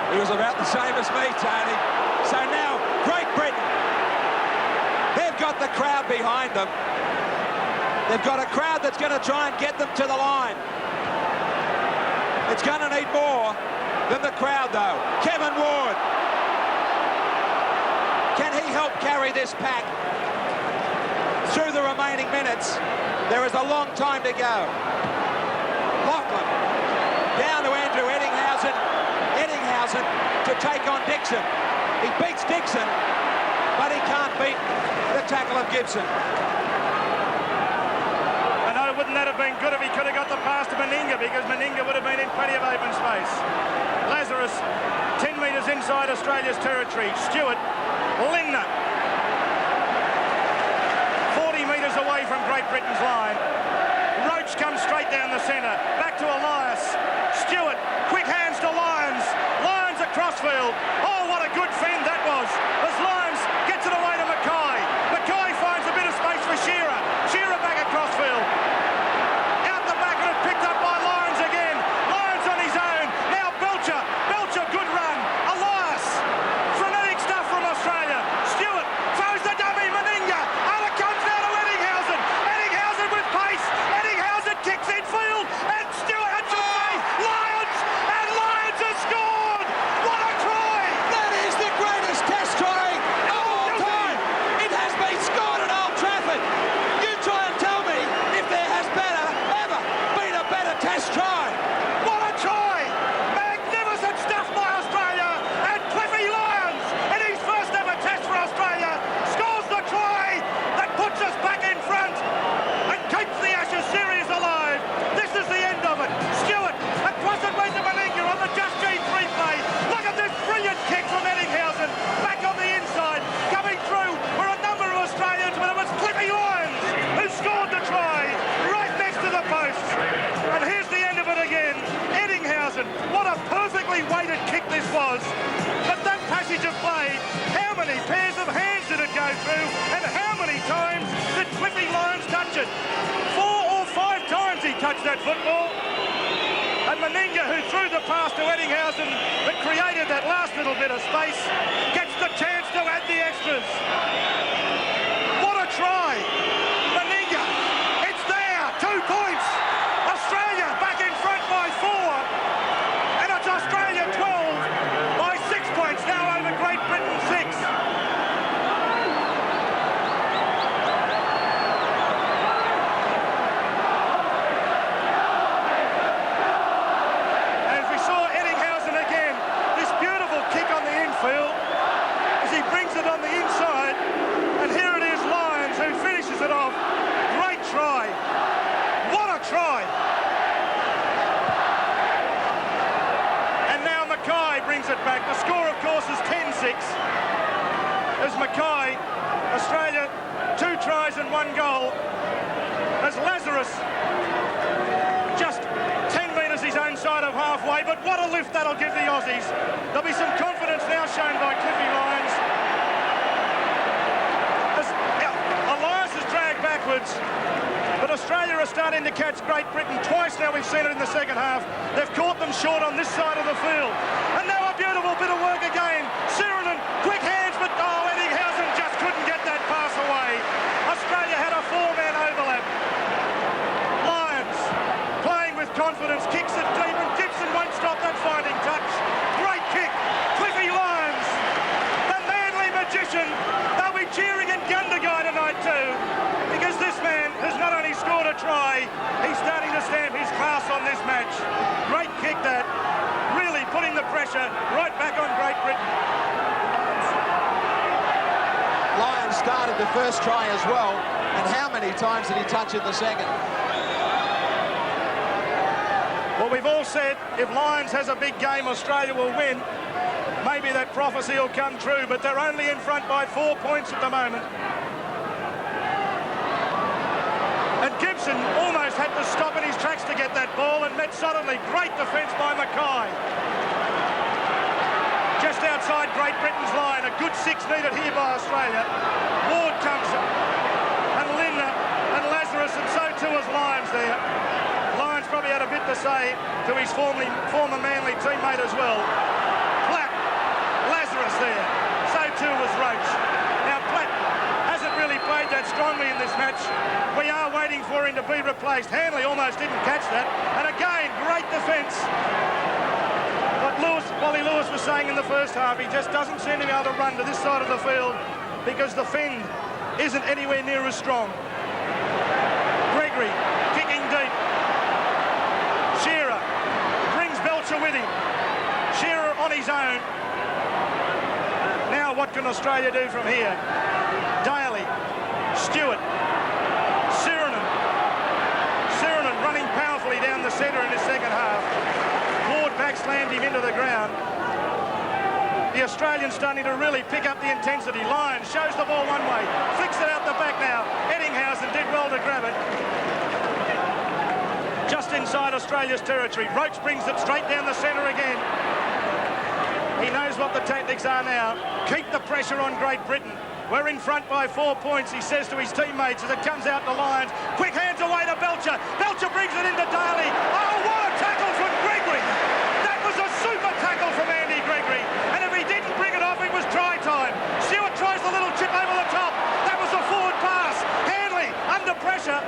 he was about the same as me, Tony. So now, Great Britain, they've got the crowd behind them. They've got a crowd that's going to try and get them to the line. It's going to need more than the crowd, though. Kevin Ward. Can he help carry this pack through the remaining minutes? There is a long time to go. Lachlan down to Andrew Eddinghausen. Eddinghausen to take on Dixon. He beats Dixon, but he can't beat the tackle of Gibson. I know, wouldn't that have been good if he could have got the pass to Meninga, because Meninga would have been in plenty of open space. Lazarus, 10 metres inside Australia's territory. Stewart, Lindner. Great Britain's line. Roach comes straight down the centre. Back to Elias. Stewart. Quick hands to Lyons. Lyons at crossfield. Oh, what a good fend that was. As Lyons gets it away to Mackay. Mackay finds a bit of space for Shearer. Shearer back at crossfield. Out the back and it's picked up by Lyons again. Lyons on his own. Now Belcher. Belcher, good run. Elias. Frenetic stuff from Australia. Stewart throws the dummy. Meninga. And it comes down to Eddinghausen. Eddinghausen with pace. Eddinghausen kicks in field. And Stewart had to play. Lyons. And Lyons has scored. What a try. That is the greatest test try of all time. It has been scored at Old Trafford. You try and tell me if there has ever been a better test try. What a try! Magnificent stuff by Australia, and Cliffy Lyons, in his first ever test for Australia, scores the try that puts us back in front and keeps the Ashes series alive. This is the end of it. Stewart, across it went to Meninga on the Just G3 play. Look at this brilliant kick from Eddinghausen, back on the inside, coming through were a number of Australians, but it was Cliffy Lyons who scored the try right next to the post. And here's the end of it again. Eddinghausen, what a perfectly weighted kick this was. But that passage of play, how many pairs of hands did it go through? And how many times did Cliffy Lyons touch it? 4 or 5 times he touched that football. And Meninga, who threw the pass to Eddinghausen that created that last little bit of space, gets the chance to add the extras. What a try. Meninga, it's there, 2 points. Australia back in front by 4. And it's Australia 12 by 6 points now over Great Britain 6. As we saw Eddinghausen again, this beautiful kick on the infield as he brings it on the inside. And here it is, Lyons, who finishes it off. Great try. What a try. And now Mackay brings it back. The score, of course, is 10-6. As Mackay, Australia, 2 tries and 1 goal. As Lazarus, just 10 metres his own side of halfway. But what a lift that'll give the Aussies. There'll be some confidence now shown by Cliffy Lyons. As Elias is dragged backwards. But Australia are starting to catch Great Britain. Twice now we've seen it in the second half. They've caught them short on this side of the field. And now a beautiful bit of work again. Sheridan, quick hands, but Eddinghausen just couldn't get that pass away. Australia had a 4-man overlap. Lyons playing with confidence, kicks it deep, and Gibson won't stop that finding touch. Great kick. Cliffy Lyons, the manly magician. They'll be cheering in Gundagai tonight too, because this man has not only scored a try, he's starting to stamp his class on this match. Great kick that, really putting the pressure right back on Great Britain. Lyons started the first try as well, and how many times did he touch in the second? Well, we've all said if Lyons has a big game, Australia will win. Maybe that prophecy will come true, but they're only in front by 4 points at the moment. And Gibson almost had to stop in his tracks to get that ball and met suddenly. Great defence by Mackay. Just outside Great Britain's line, a good 6 needed here by Australia. Ward comes and Linda and Lazarus, and so too is Lyons there. Lyons probably had a bit to say to his former Manly teammate as well. Platt, Lazarus there, so too was Roach. Now Platt hasn't really played that strongly in this match. We are waiting for him to be replaced. Hanley almost didn't catch that. And again, great defence. What Wally Lewis was saying in the first half, he just doesn't seem to be able to run to this side of the field because the fend isn't anywhere near as strong. Gregory kicking deep. Shearer brings Belcher with him. Shearer on his own. Now what can Australia do from here? Daly, Stewart, Sirinen running powerfully down the centre in his second half. Ward backslammed him into the ground. The Australians starting to really pick up the intensity. Lyons shows the ball one way, flicks it out the back now. Eddinghausen did well to grab it. Just inside Australia's territory. Roach brings it straight down the centre again. He knows what the tactics are now. Keep the pressure on Great Britain. We're in front by 4 points, he says to his teammates as it comes out to Lyons. Quick hands away to Belcher. Belcher brings it into Daly. Oh, what a tackle from Gregory. That was a super tackle from Andy Gregory. And if he didn't bring it off, it was try time. Stewart tries the little chip over the top. That was a forward pass. Hanley, under pressure,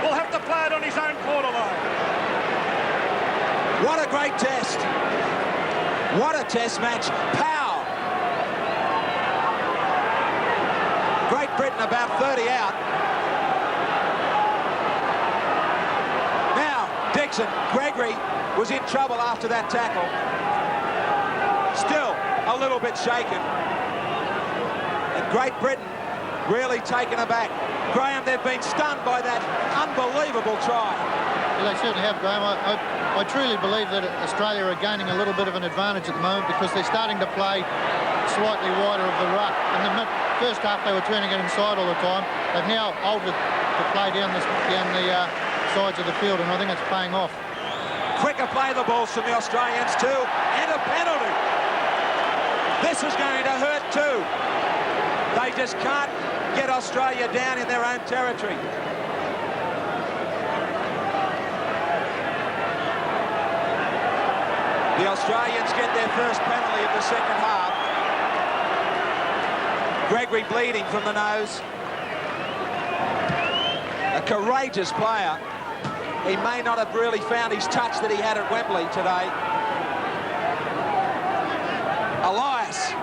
will have to play it on his own quarter line. What a great test. What a test match. Powell. Great Britain about 30 out. Now, Dixon, Gregory was in trouble after that tackle. Still a little bit shaken. And Great Britain really taken aback. Graham, they've been stunned by that unbelievable try. Well, they certainly have, Graham. I truly believe that Australia are gaining a little bit of an advantage at the moment because they're starting to play slightly wider of the ruck. In the first half, they were turning it inside all the time. They've now altered to play down the sides of the field, and I think it's paying off. Quicker play the balls from the Australians too, and a penalty. This is going to hurt too. They just can't get Australia down in their own territory. The Australians get their first penalty of the second half. Gregory bleeding from the nose. A courageous player. He may not have really found his touch that he had at Wembley today. Elias.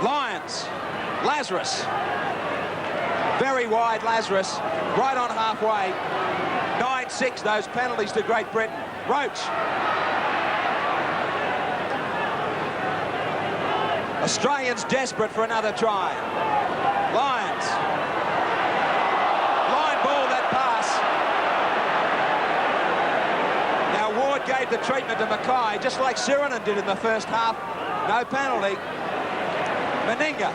Lyons. Lazarus. Very wide, Lazarus. Right on halfway. 9-6, those penalties to Great Britain. Roach. Australians desperate for another try. Lyons. Line ball, that pass. Now Ward gave the treatment to Mackay, just like Sirinen did in the first half. No penalty. Meninga.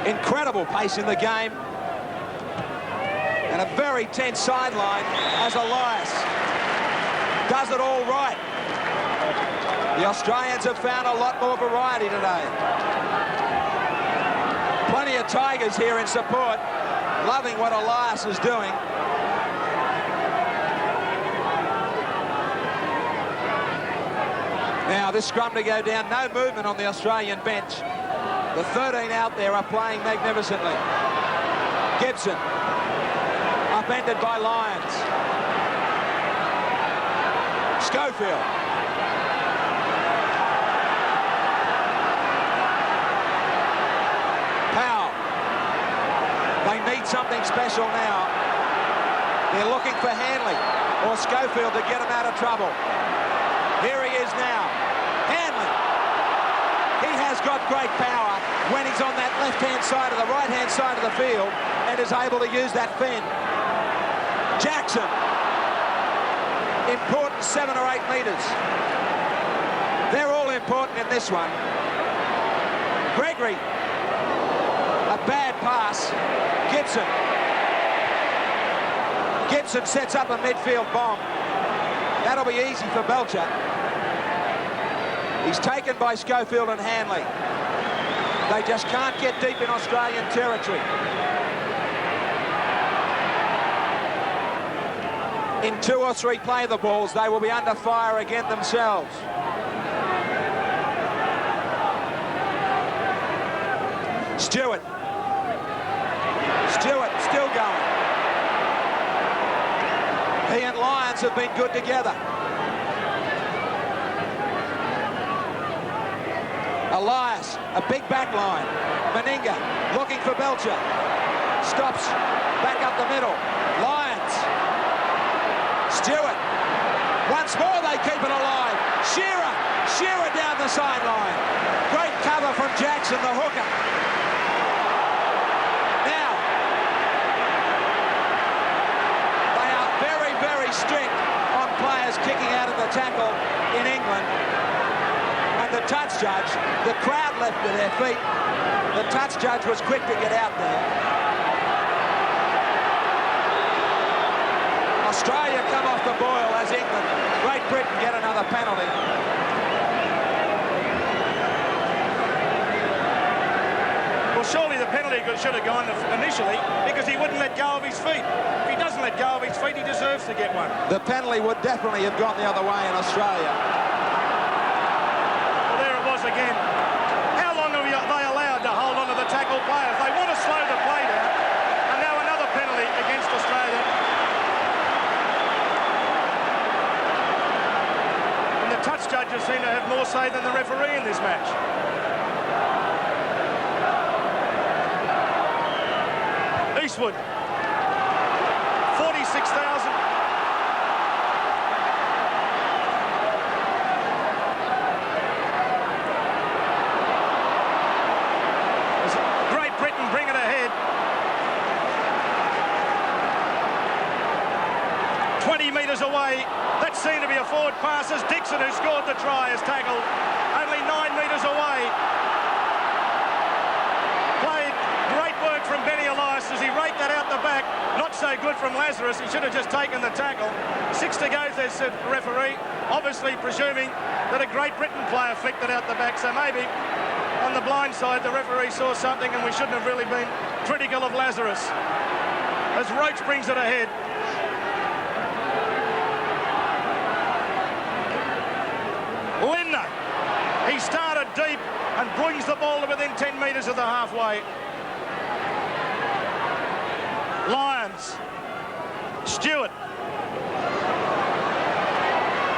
Incredible pace in the game. And a very tense sideline as Elias does it all right. The Australians have found a lot more variety today. Plenty of Tigers here in support, loving what Elias is doing. Now this scrum to go down, no movement on the Australian bench. The 13 out there are playing magnificently. Gibson. Upended by Lyons. Schofield. Powell. They need something special now. They're looking for Hanley or Schofield to get him out of trouble. Here he is now. Hanley. He has got great power when he's on that left-hand side of the right-hand side of the field and is able to use that fin. Jackson, important 7 or 8 metres. They're all important in this one. Gregory, a bad pass. Gibson. Gibson sets up a midfield bomb. That'll be easy for Belcher. He's taken by Schofield and Hanley. They just can't get deep in Australian territory. In 2 or 3 play the balls, they will be under fire again themselves. Stewart. Stewart still going. He and Lyons have been good together. Elias, a big back line. Meninga looking for Belcher. Stops back up the middle. Lyons. Stewart. Once more they keep it alive. Shearer down the sideline. Great cover from Jackson, the hooker. Now, they are very, very strict on players players kicking out of the tackle in England. And the touch judge, the crowd leapt to their feet. The touch judge was quick to get out there. Australia come off the boil as England. Great Britain get another penalty. Well, surely the penalty should have gone initially because he wouldn't let go of his feet. If he doesn't let go of his feet, he deserves to get one. The penalty would definitely have gone the other way in Australia. Well, there it was again. How long are they allowed to hold on to the tackle players? They want to slow the play down. And now another penalty against Australia. And the touch judges seem to have more say than the referee in this match. Eastwood, 46,000. Great Britain bring it ahead. 20 metres away. That seemed to be a forward pass as Dixon, who scored the try, is tackled. Only 9 metres away. From Benny Elias as he raked that out the back. Not so good from Lazarus. He should have just taken the tackle. 6 to go, says the referee, obviously presuming that a Great Britain player flicked it out the back. So maybe on the blind side the referee saw something and we shouldn't have really been critical of Lazarus. As Roach brings it ahead. Lindner, he started deep and brings the ball to within 10 metres of the halfway. Lyons, Stewart,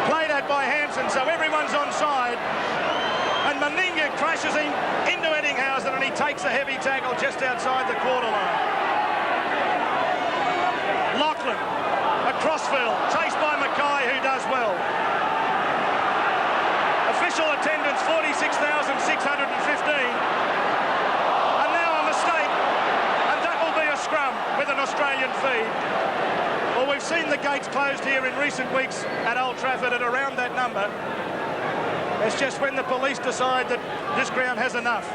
played at by Hampson, so everyone's onside, and Meninga crashes him into Eddinghausen and he takes a heavy tackle just outside the quarter line. Lachlan, a crossfield, chased by Mackay, who does well. Official attendance 46,615. Scrum with an Australian feed. Well, we've seen the gates closed here in recent weeks at Old Trafford at around that number. It's just when the police decide that this ground has enough.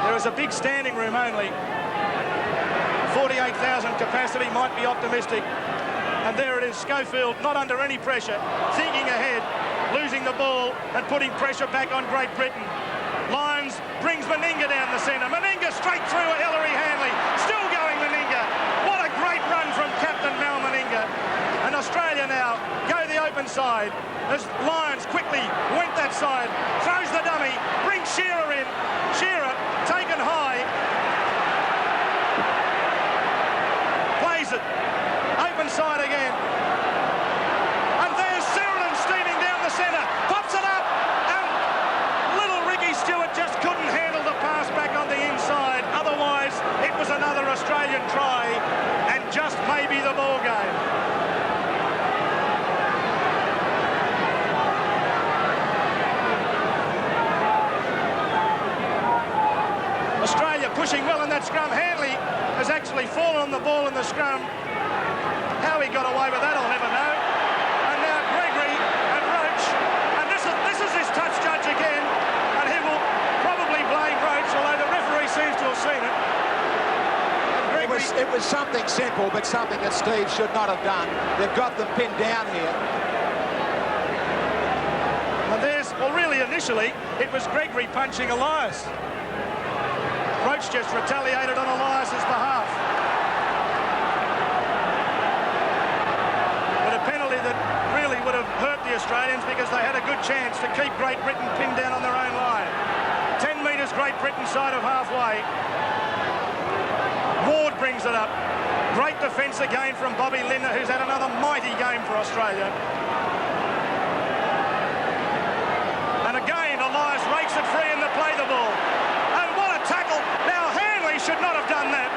There is a big standing room only. 48,000 capacity, might be optimistic. And there it is, Schofield, not under any pressure, thinking ahead, losing the ball and putting pressure back on Great Britain. Lyons brings Meninga down the centre. Meninga straight through Ellery Hanley. Still going Meninga. What a great run from Captain Mal Meninga. And Australia now go the open side as Lyons quickly went that side. Throws the dummy. Brings Shearer in. Shearer taken high. Plays it. Open side again. And there's Sheridan steaming down the centre. Pops it up. Stewart just couldn't handle the pass back on the inside. Otherwise, it was another Australian try and just maybe the ball game. Australia pushing well in that scrum. Hanley has actually fallen on the ball in the scrum. How he got away with that, I'll never know. And now Gregory and Roach. And this is his touch judge again. Although the referee seems to have seen it. It was something simple, but something that Steve should not have done. They've got them pinned down here. And there's, well, really, initially, it was Gregory punching Elias. Roach just retaliated on Elias's behalf. But a penalty that really would have hurt the Australians because they had a good chance to keep Great Britain pinned down on their own line. 10 metres Great Britain side of halfway. Ward brings it up. Great defence again from Bobby Lindner, who's had another mighty game for Australia. And again, Elias rakes it free in the play the ball. And what a tackle. Now, Hanley should not have done that.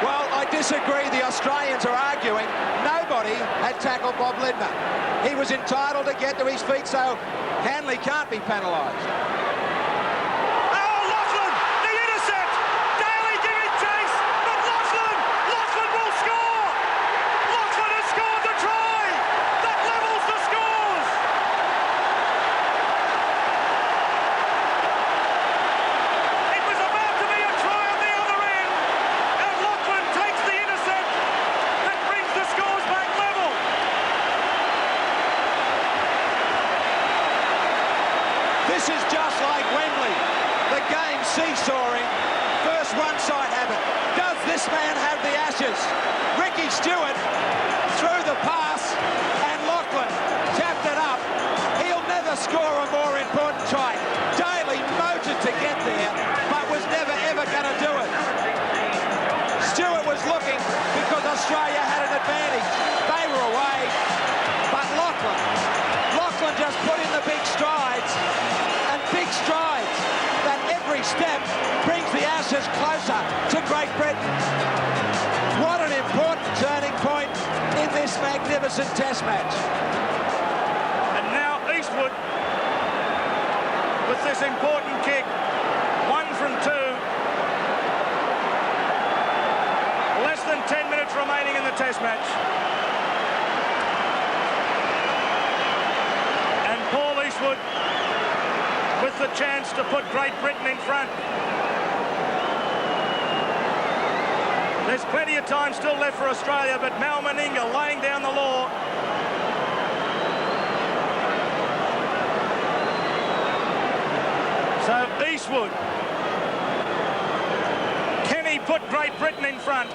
Well, I disagree. The Australians are arguing nobody had tackled Bob Lindner. He was entitled to get to his feet, so Hanley can't be penalised. is just like Wembley. The game seesawing. First one side have it. Does this man have the Ashes? Ricky Stewart threw the pass and Lachlan tapped it up. He'll never score a more important try. Daly motored to get there, but was never ever going to do it. Stewart was looking because Australia had an advantage. They were away, but Lachlan just put in the big strides, and big strides that every step brings the Ashes closer to Great Britain. What an important turning point in this magnificent Test match. And now Eastwood with this important kick. 1 from 2. Less than 10 minutes remaining in the Test match. And Paul Eastwood with the chance to put Great Britain in front. There's plenty of time still left for Australia, but Mal Meninga laying down the law. So Eastwood, can he put Great Britain in front?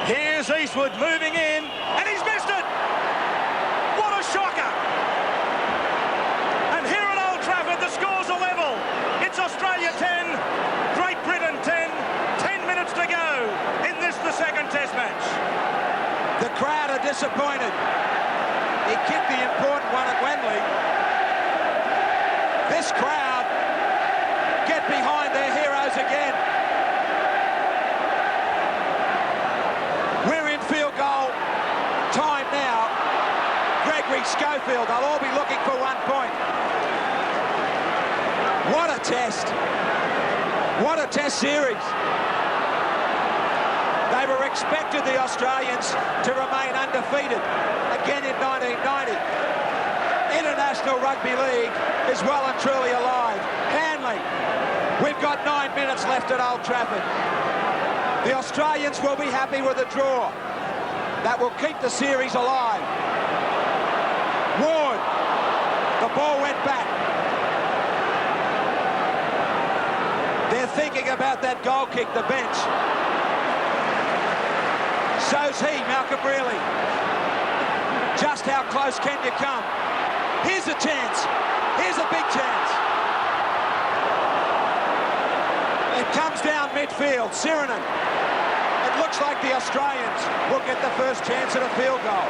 Here's Eastwood moving in, and he's missed it! What a shocker! And here at Old Trafford, the scores are level. It's Australia 10, Great Britain 10, 10 minutes to go in this, the second Test match. The crowd are disappointed. He kicked the important one at Wembley. This crowd get behind their heroes again. We're in field goal time now. Gregory Schofield, they'll all be looking for 1 point. What a test. What a test series. They were expected, the Australians, to remain undefeated again in 1990. International Rugby League is well and truly alive. Hanley, we've got 9 minutes left at Old Trafford. The Australians will be happy with a draw. That will keep the series alive. Ward, the ball went back. They're thinking about that goal kick, the bench. So's he, Malcolm Brearley. Just how close can you come? Here's a chance. Here's a big chance. It comes down midfield. Sirinen. It looks like the Australians will get the first chance at a field goal.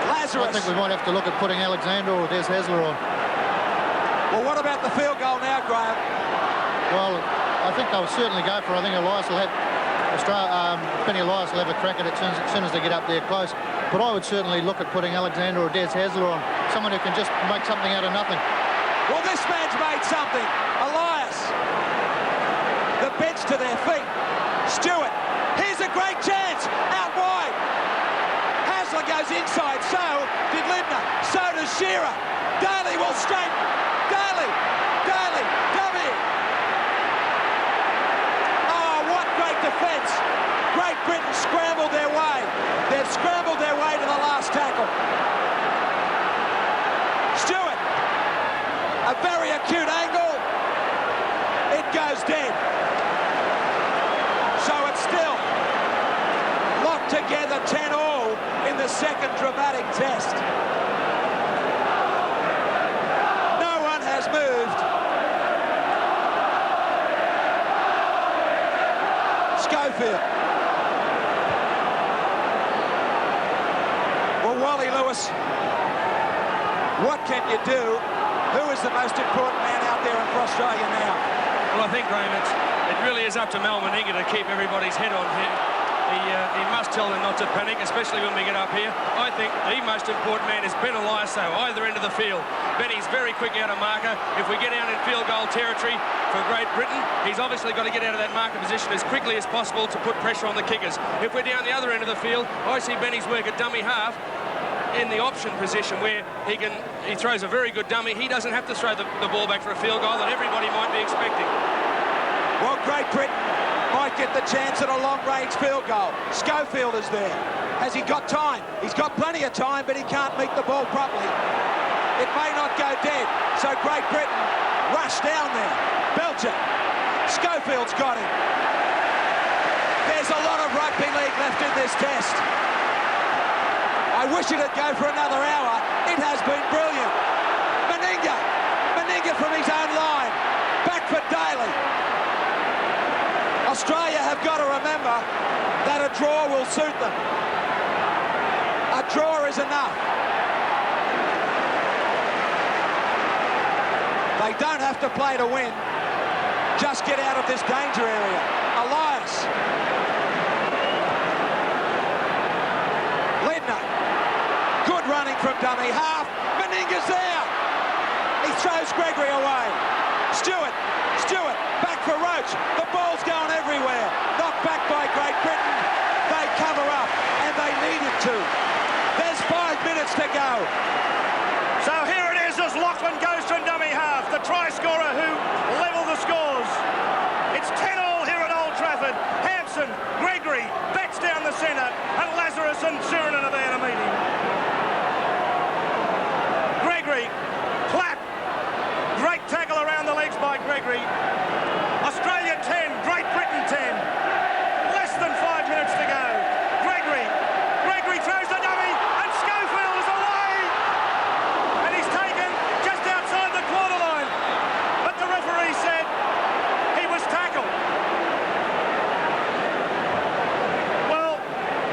Lazarus. I think we might have to look at putting Alexander or Des Hasler on. Well, what about the field goal now, Graham? Well, I think they'll certainly go for it. I think Elias will have Penny Elias will have a crack at it as soon as they get up there close. But I would certainly look at putting Alexander or Des Hasler on. Someone who can just make something out of nothing. Well, this man's made something. Elias. The bench to their feet. Stewart. Here's a great chance. Out wide. Hasler goes inside. So did Libner. So does Shearer. Daly will straighten. Daly. W. Oh, what great defence. Great Britain scrambled their way. They've scrambled their way to the last tackle. Stewart. A very acute angle. It goes dead. So it's still locked together 10-all in the second dramatic test. No one has moved. Schofield. Well, Wally Lewis, what can you do? Who is the most important man out there for Australia now? Well, I think, Graham, it really is up to Mal Meninga to keep everybody's head on him. He must tell them not to panic, especially when we get up here. I think the most important man is Ben Elias, either end of the field. Benny's very quick out of marker. If we get out in field goal territory for Great Britain, he's obviously got to get out of that marker position as quickly as possible to put pressure on the kickers. If we're down the other end of the field, I see Benny's work at dummy half in the option position where he throws a very good dummy. He doesn't have to throw the ball back for a field goal that everybody might be expecting. Well, Great Britain might get the chance at a long-range field goal. Schofield is there. Has he got time? He's got plenty of time, but he can't meet the ball properly. It may not go dead, so Great Britain rush down there. Belcher. Schofield's got him. There's a lot of rugby league left in this test. I wish it'd go for another hour. It has been brilliant. Meninga from his own line. Back for Daly. Australia have got to remember that a draw will suit them. A draw is enough. They don't have to play to win. Just get out of this danger area. Elias. Ledner. Good running from dummy half. Meninga's there. He throws Gregory away. Stewart. Back for Roach. The ball's going everywhere. Knocked back by Great Britain. They cover up, and they needed to. There's 5 minutes to go. So here it is as Lachlan goes from dummy half. The try scorer who levelled the scores. It's 10-all here at Old Trafford. Hampson, Gregory, bats down the centre, and Lazarus and Sirinen are there to meet him. Gregory, clap. Great tackle around the legs by Gregory. Australia 10, Great Britain 10. Less than 5 minutes to go. Gregory throws the dummy, and Schofield is away. And he's taken just outside the quarter line. But the referee said he was tackled. Well,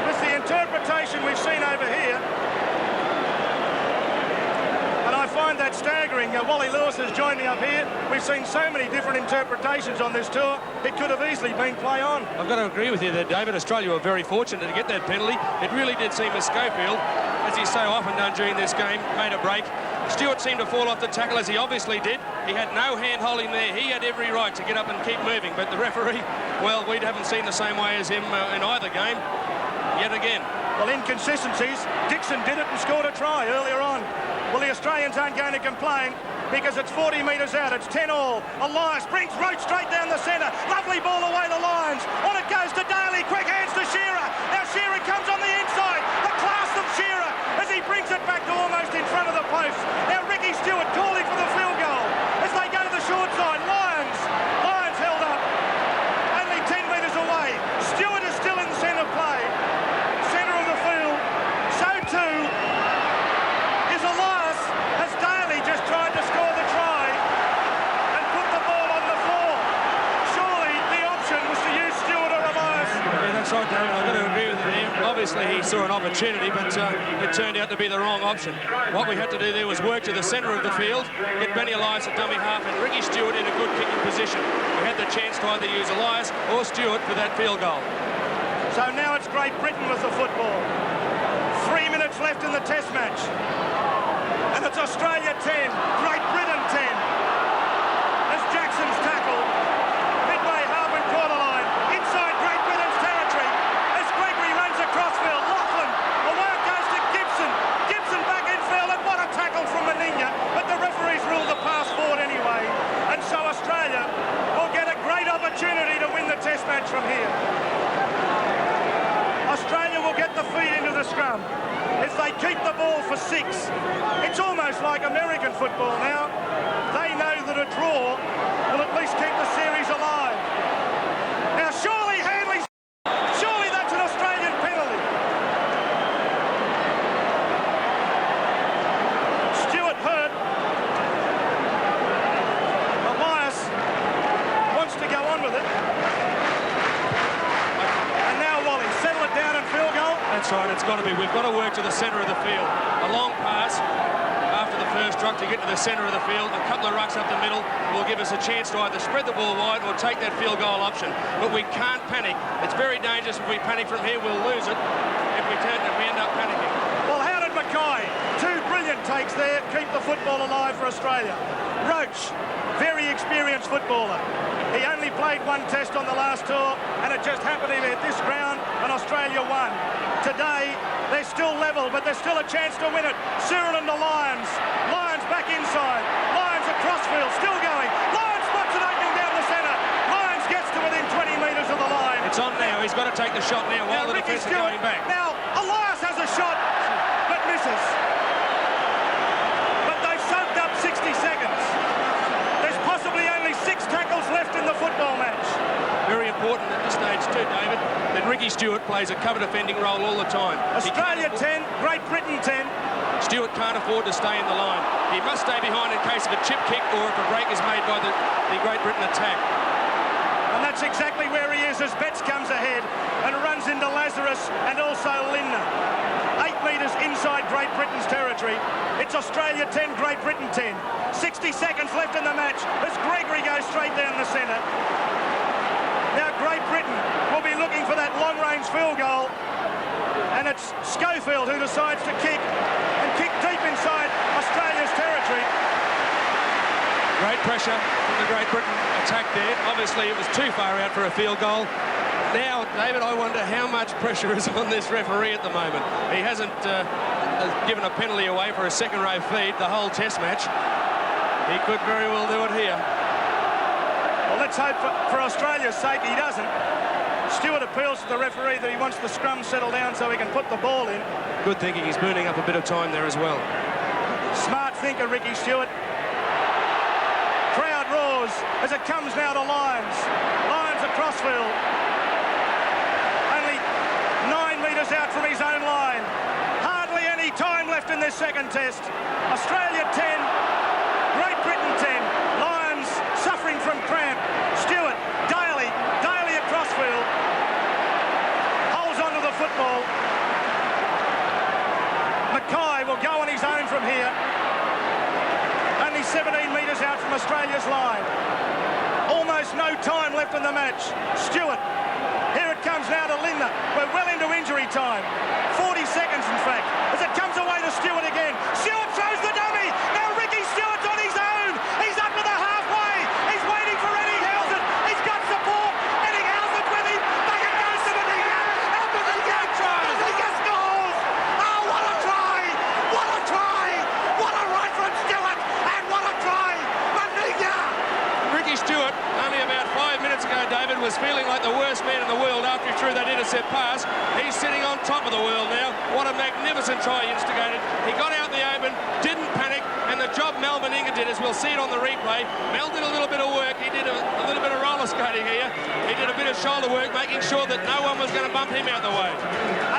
with the interpretation we've seen over here, and I find that staggering. Wally Lewis has joined me up here. We've seen so many different interpretations on this tour. It could have easily been play on. I've got to agree with you there, David. Australia were very fortunate to get that penalty. It really did seem as Schofield, as he's so often done during this game, made a break. Stewart seemed to fall off the tackle, as he obviously did. He had no hand holding there. He had every right to get up and keep moving. But the referee, well, we haven't seen the same way as him in either game yet again. Well, inconsistencies. Dixon did it and scored a try earlier on. Well, the Australians aren't going to complain because it's 40 metres out. It's 10-all. Elias brings Roach straight down the centre. Lovely ball away the lines. On it goes to Daly. Quick hands to Shearer. Now Shearer comes on the inside. The class of Shearer as he brings it back to almost in front of the post. Now Ricky Stewart calling for the field goal as they go to the short side. Lions held up. Only 10 metres away. Stewart is still in centre play. Centre of the field. So too is Elias as Daly just tried to score the try and put the ball on the floor. Surely the option was to use Stewart or Elias. Yeah, that's right, David. I've got to agree with him. Obviously, he saw an opportunity, but it turned out to be the wrong option. What we had to do there was work to the centre of the field, get Benny Elias at dummy half and Ricky Stewart in a good kicking position. We had the chance to either use Elias or Stewart for that field goal. So now it's Great Britain with the football. 3 minutes left in the test match. And it's Australia 10, Great Britain 10. As Jackson's tackle, midway half and quarter line, inside Great Britain's territory, as Gregory runs across field. Lachlan, away it goes to Gibson. Gibson back in field, and what a tackle from Meninga. But the referees ruled the pass forward anyway. And so Australia will get a great opportunity to win the test match from here. Australia will get the feet into the scrum. If they keep the ball for 6, it's almost like American football now. They know that a draw will at least keep the series alive. Now surely that's an Australian penalty. Stewart hurt. Elias wants to go on with it. And now Wally, settle it down and field goal. That's right, it's got to be. We've got to work to the centre of the field. A long pass after the first ruck to get to the centre of the field. A couple of rucks up the middle will give us a chance to either spread the ball wide or take that field goal option. But we can't panic. It's very dangerous if we panic from here. We'll lose it if we end up panicking. Well, how did Mackay? 2 brilliant takes there. Keep the football alive for Australia. Roach, very experienced footballer. He only played 1 test on the last tour, and it just happened to be at this ground, and Australia won. Today, they're still level, but there's still a chance to win it. Cyril and the Lions. Lions back inside. Lions across field, still going. Lions spots it opening down the centre. Lions gets to within 20 metres of the line. he's got to take the shot now while the defence are going back. Now, Elias has a shot, but misses. But they've soaked up 60 seconds. There's possibly only 6 tackles left in the football match. Very important at this stage too, David, that Ricky Stewart plays a cover defending role all the time. Australia 10, Great Britain 10. Stewart can't afford to stay in the line. He must stay behind in case of a chip kick or if a break is made by the Great Britain attack. And that's exactly where he is as Betts comes ahead and runs into Lazarus and also Lindner. 8 metres inside Great Britain's territory. It's Australia 10, Great Britain 10. 60 seconds left in the match as Gregory goes straight down the centre. Now Great Britain will be looking for that long-range field goal, and it's Schofield who decides to kick deep inside Australia's territory. Great pressure from the Great Britain attack there. Obviously it was too far out for a field goal. Now, David, I wonder how much pressure is on this referee at the moment. He hasn't given a penalty away for a second-row feed the whole test match. He could very well do it here. Well, let's hope for Australia's sake he doesn't. Stewart appeals to the referee that he wants the scrum settled down so he can put the ball in. Good thinking. He's burning up a bit of time there as well. Smart thinker, Ricky Stewart. Crowd roars as it comes now to Lyons. Lyons across field. Only 9 metres out from his own line. Hardly any time left in this second test. Australia 10, Great Britain 10. Lyons suffering from cramp. Stewart, Daly across field. Holds onto the football. Mackay will go on his own from here. Only 17 metres out from Australia's line. Almost no time left in the match. Stewart. Here it comes now to Lindner. We're well into injury time. 40 seconds, in fact. As it comes away to Stewart again. Stewart throws the dummy. Now Ricky Stewart's on his own. He's up to the halfway. He's waiting for Eddie Housen. He's got support. Eddie Housen's with him. Back it goes to Meninga. And Meninga scores. Oh, what a try. What a try. What a run from Stewart. And what a try. Meninga. Ricky Stewart, only about 5 minutes ago, David, was feeling like the worst man in the world after he threw that intercept pass. He's sitting on top of the world now. What a magnificent try he instigated. He got out in the open, didn't panic, and the job Mal Meninga did, as we'll see it on the replay. Mel did a little bit of work. He did a little bit of roller skating here. He did a bit of shoulder work, making sure that no one was going to bump him out the way.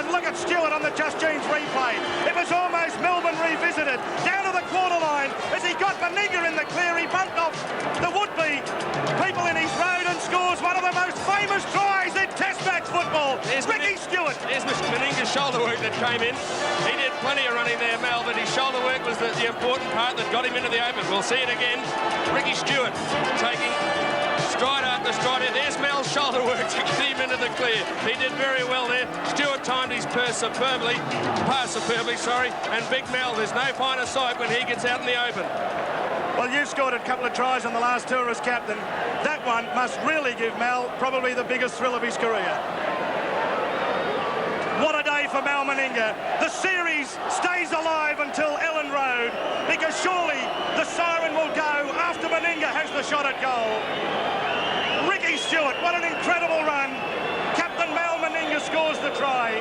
And look at Stewart on the Just Jeans replay. It was almost Melbourne revisited. Down to the quarter line as he got Meninga in the clear. He bumped off the would-be people in his road and scores one of the most famous tries in Test match football. There's Ricky Stewart. There's Meninga's shoulder work that came in. He did plenty of running there, Mel, but his shoulder work was the important part that got him into the open. We'll see it again. Ricky Stewart taking stride after stride. There's Mel's shoulder work to get him into the clear. He did very well there. Stewart timed his pass superbly, and Big Mel, there's no finer sight when he gets out in the open. Well, you scored a couple of tries on the last tour as captain. That one must really give Mal probably the biggest thrill of his career. What a day for Mal Meninga. The series stays alive until Ellen Road, because surely the siren will go after Meninga has the shot at goal. Ricky Stewart, what an incredible run. Captain Mal Meninga scores the try.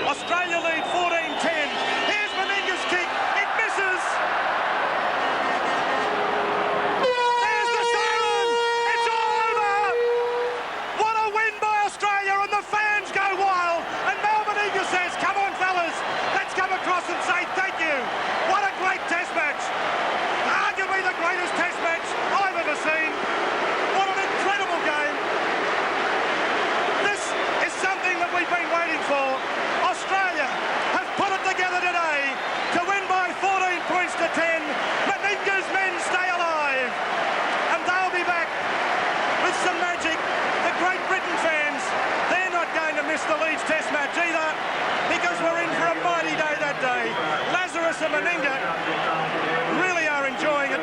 Australia lead 14-10. Here's Meninga's kick. It misses. There's the siren. It's all over. What a win by Australia, and the fans go wild. And Mal Meninga says, come on, fellas, let's come across and say thank you. What a great test match. Arguably the greatest test match I've ever seen. What an incredible game. This is something that we've been waiting for. Australia have put it together today to win by 14 points to 10. Meninga's men stay alive. And they'll be back with some magic. The Great Britain fans, they're not going to miss the Leeds Test match either, because we're in for a mighty day that day. Lazarus and Meninga really are enjoying it.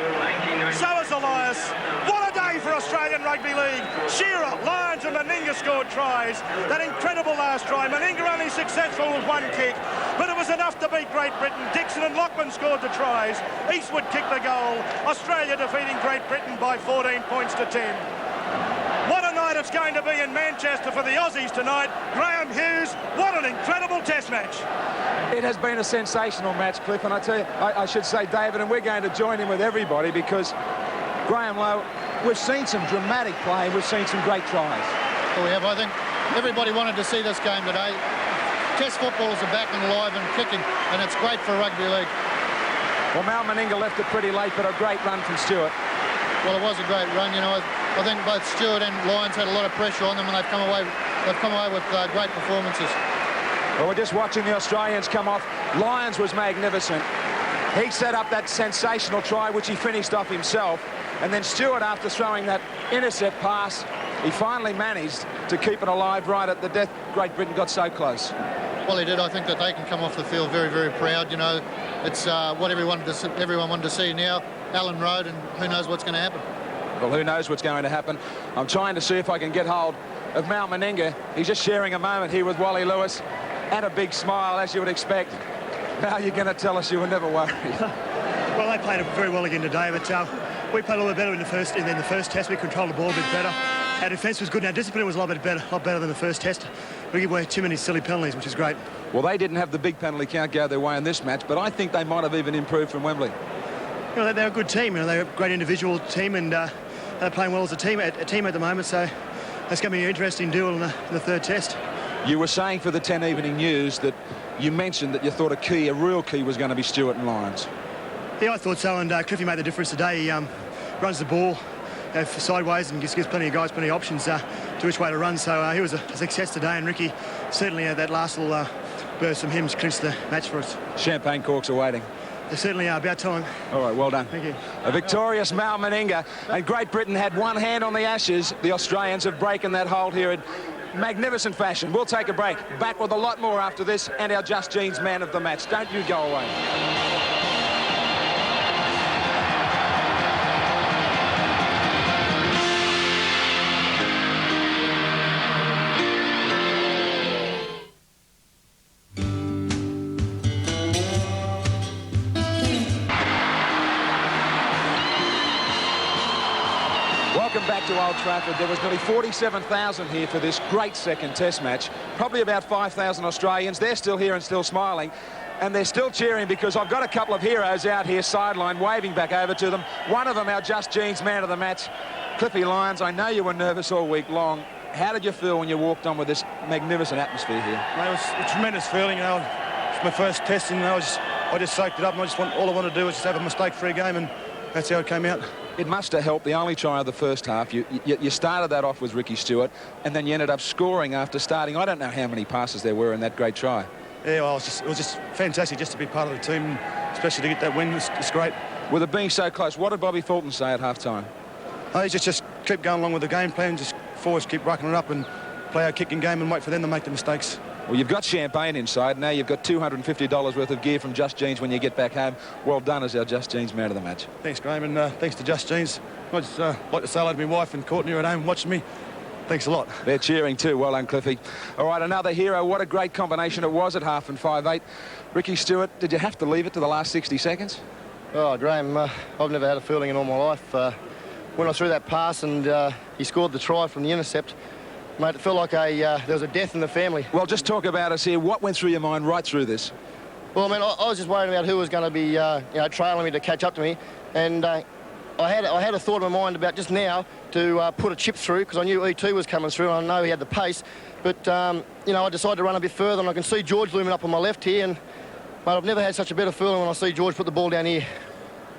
So is Elias. What a day for Australian Rugby League. Shearer, Lyons and Meninga scored tries. That incredible last try. Meninga only successful with one kick, but it was enough to beat Great Britain. Dixon and Lockman scored the tries. Eastwood kicked the goal. Australia defeating Great Britain by 14 points to 10. What a night that it's going to be in Manchester for the Aussies tonight. Graham Hughes, what an incredible test match. It has been a sensational match, Cliff, and I tell you, I should say, David, and we're going to join in with everybody because Graham Lowe, we've seen some dramatic play, we've seen some great tries. Well, we have. I think everybody wanted to see this game today. Test footballs are back and alive and kicking, and it's great for rugby league. Well, Mal Meninga left it pretty late, but a great run from Stewart. Well, it was a great run. You know, I think both Stewart and Lyons had a lot of pressure on them, and they've come away with great performances. Well, we're just watching the Australians come off. Lyons was magnificent. He set up that sensational try, which he finished off himself. And then Stewart, after throwing that intercept pass, he finally managed to keep it alive right at the death. Great Britain got so close. Well, he did. I think that they can come off the field very, very proud. You know, it's what everyone wanted to see now. Allen Road, and who knows what's going to happen. Well, who knows what's going to happen. I'm trying to see if I can get hold of Mal Meninga. He's just sharing a moment here with Wally Lewis and a big smile, as you would expect. Now you're going to tell us you were never worried. Well, they played very well again today, but we played a little bit better in the first test. We controlled the ball a bit better. Our defence was good. Our discipline was a lot better than the first test. We gave away too many silly penalties, which is great. Well, they didn't have the big penalty count go their way in this match, but I think they might have even improved from Wembley. You know, they're a good team. You know, they're a great individual team, and they're playing well as a team at the moment. So that's going to be an interesting duel in the third test. You were saying for the 10 Evening News that you mentioned that you thought a real key was going to be Stewart and Lyons. Yeah, I thought so, and Cliffy made the difference today. He runs the ball sideways and gives plenty of guys plenty of options to which way to run. So he was a success today, and Ricky certainly that last little burst from him clinched the match for us. Champagne corks are waiting. They certainly are. About time. All right, well done. Thank you. A victorious Mal Meninga, and Great Britain had one hand on the Ashes. The Australians have broken that hold here in magnificent fashion. We'll take a break. Back with a lot more after this, and our Just Jeans man of the match. Don't you go away. Back to Old Trafford. There was nearly 47,000 here for this great second test match. Probably about 5,000 Australians. They're still here and still smiling, and they're still cheering because I've got a couple of heroes out here sideline waving back over to them. One of them, our Just Jeans man of the match, Cliffy Lyons. I know you were nervous all week long. How did you feel when you walked on with this magnificent atmosphere here? It was a tremendous feeling. You know, it's my first test, and I just soaked it up, and all I wanted to do was just have a mistake-free game, and that's how it came out. It must have helped, the only try of the first half. You started that off with Ricky Stewart, and then you ended up scoring after starting. I don't know how many passes there were in that great try. Yeah, well, it was just fantastic just to be part of the team, especially to get that win. It's great. With it being so close, what did Bobby Fulton say at half-time? He just keep going along with the game plan, just forwards keep rocking it up and play our kicking game and wait for them to make the mistakes. Well, you've got champagne inside. Now you've got $250 worth of gear from Just Jeans when you get back home. Well done as our Just Jeans man of the match. Thanks, Graham, and thanks to Just Jeans. I'd just like to say hello to my wife and Courtney at home watching me. Thanks a lot. They're cheering too. Well done, Cliffy. All right, another hero. What a great combination it was at half and 5-8. Ricky Stewart, did you have to leave it to the last 60 seconds? Oh, Graham, I've never had a feeling in all my life. When I threw that pass and he scored the try from the intercept, mate, it felt like there was a death in the family. Well, just talk about us here. What went through your mind right through this? Well, I mean, I was just worried about who was going to be, trailing me to catch up to me. And I had a thought in my mind about just now to put a chip through because I knew E2 was coming through and I know he had the pace. But, I decided to run a bit further and I can see George looming up on my left here. And, mate, I've never had such a better feeling when I see George put the ball down here.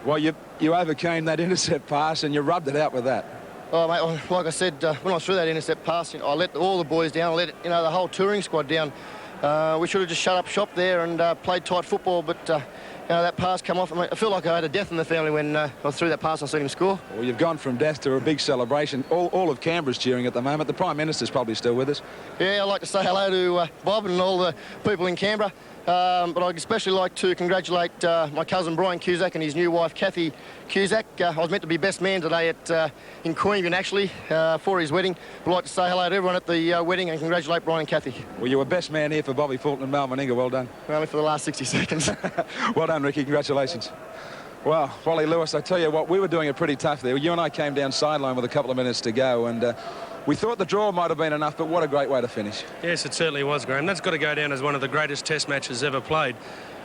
Well, you overcame that intercept pass and you rubbed it out with that. Oh, mate, like I said, when I threw that intercept pass, I let all the boys down. I let the whole touring squad down. We should have just shut up shop there and played tight football, but that pass come off. I feel like I had a death in the family when I threw that pass and I seen him score. Well, you've gone from death to a big celebration. All of Canberra's cheering at the moment. The Prime Minister's probably still with us. Yeah, I'd like to say hello to Bob and all the people in Canberra. But I'd especially like to congratulate my cousin Brian Cusack and his new wife Kathy Cusack. I was meant to be best man today in Queanbeyan actually for his wedding. I'd like to say hello to everyone at the wedding and congratulate Brian and Kathy. Well, you were best man here for Bobby Fulton and Mal Meninga. Well done. Only for the last 60 seconds. Well done, Ricky. Congratulations. Well, Wally Lewis, I tell you what, we were doing it pretty tough there. You and I came down sideline with a couple of minutes to go, and We thought the draw might have been enough, but what a great way to finish. Yes, it certainly was, Graham. That's got to go down as one of the greatest test matches ever played.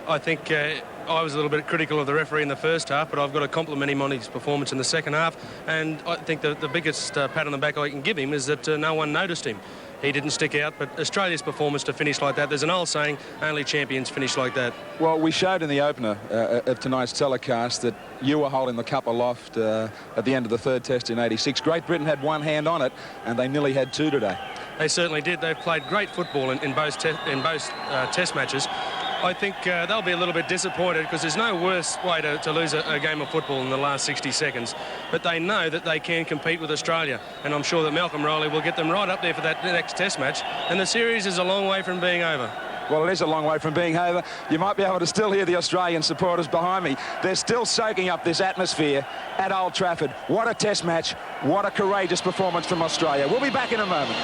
I think I was a little bit critical of the referee in the first half, but I've got to compliment him on his performance in the second half. And I think the biggest pat on the back I can give him is that no one noticed him. He didn't stick out, but Australia's performance to finish like that, there's an old saying, only champions finish like that. Well, we showed in the opener of tonight's telecast that you were holding the cup aloft at the end of the third test in '86. Great Britain had one hand on it, and they nearly had two today. They certainly did. They've played great football in both test matches. I think they'll be a little bit disappointed because there's no worse way to lose a game of football in the last 60 seconds. But they know that they can compete with Australia, and I'm sure that Malcolm Rowley will get them right up there for that next test match, and the series is a long way from being over. Well, it is a long way from being over. You might be able to still hear the Australian supporters behind me. They're still soaking up this atmosphere at Old Trafford. What a test match. What a courageous performance from Australia. We'll be back in a moment.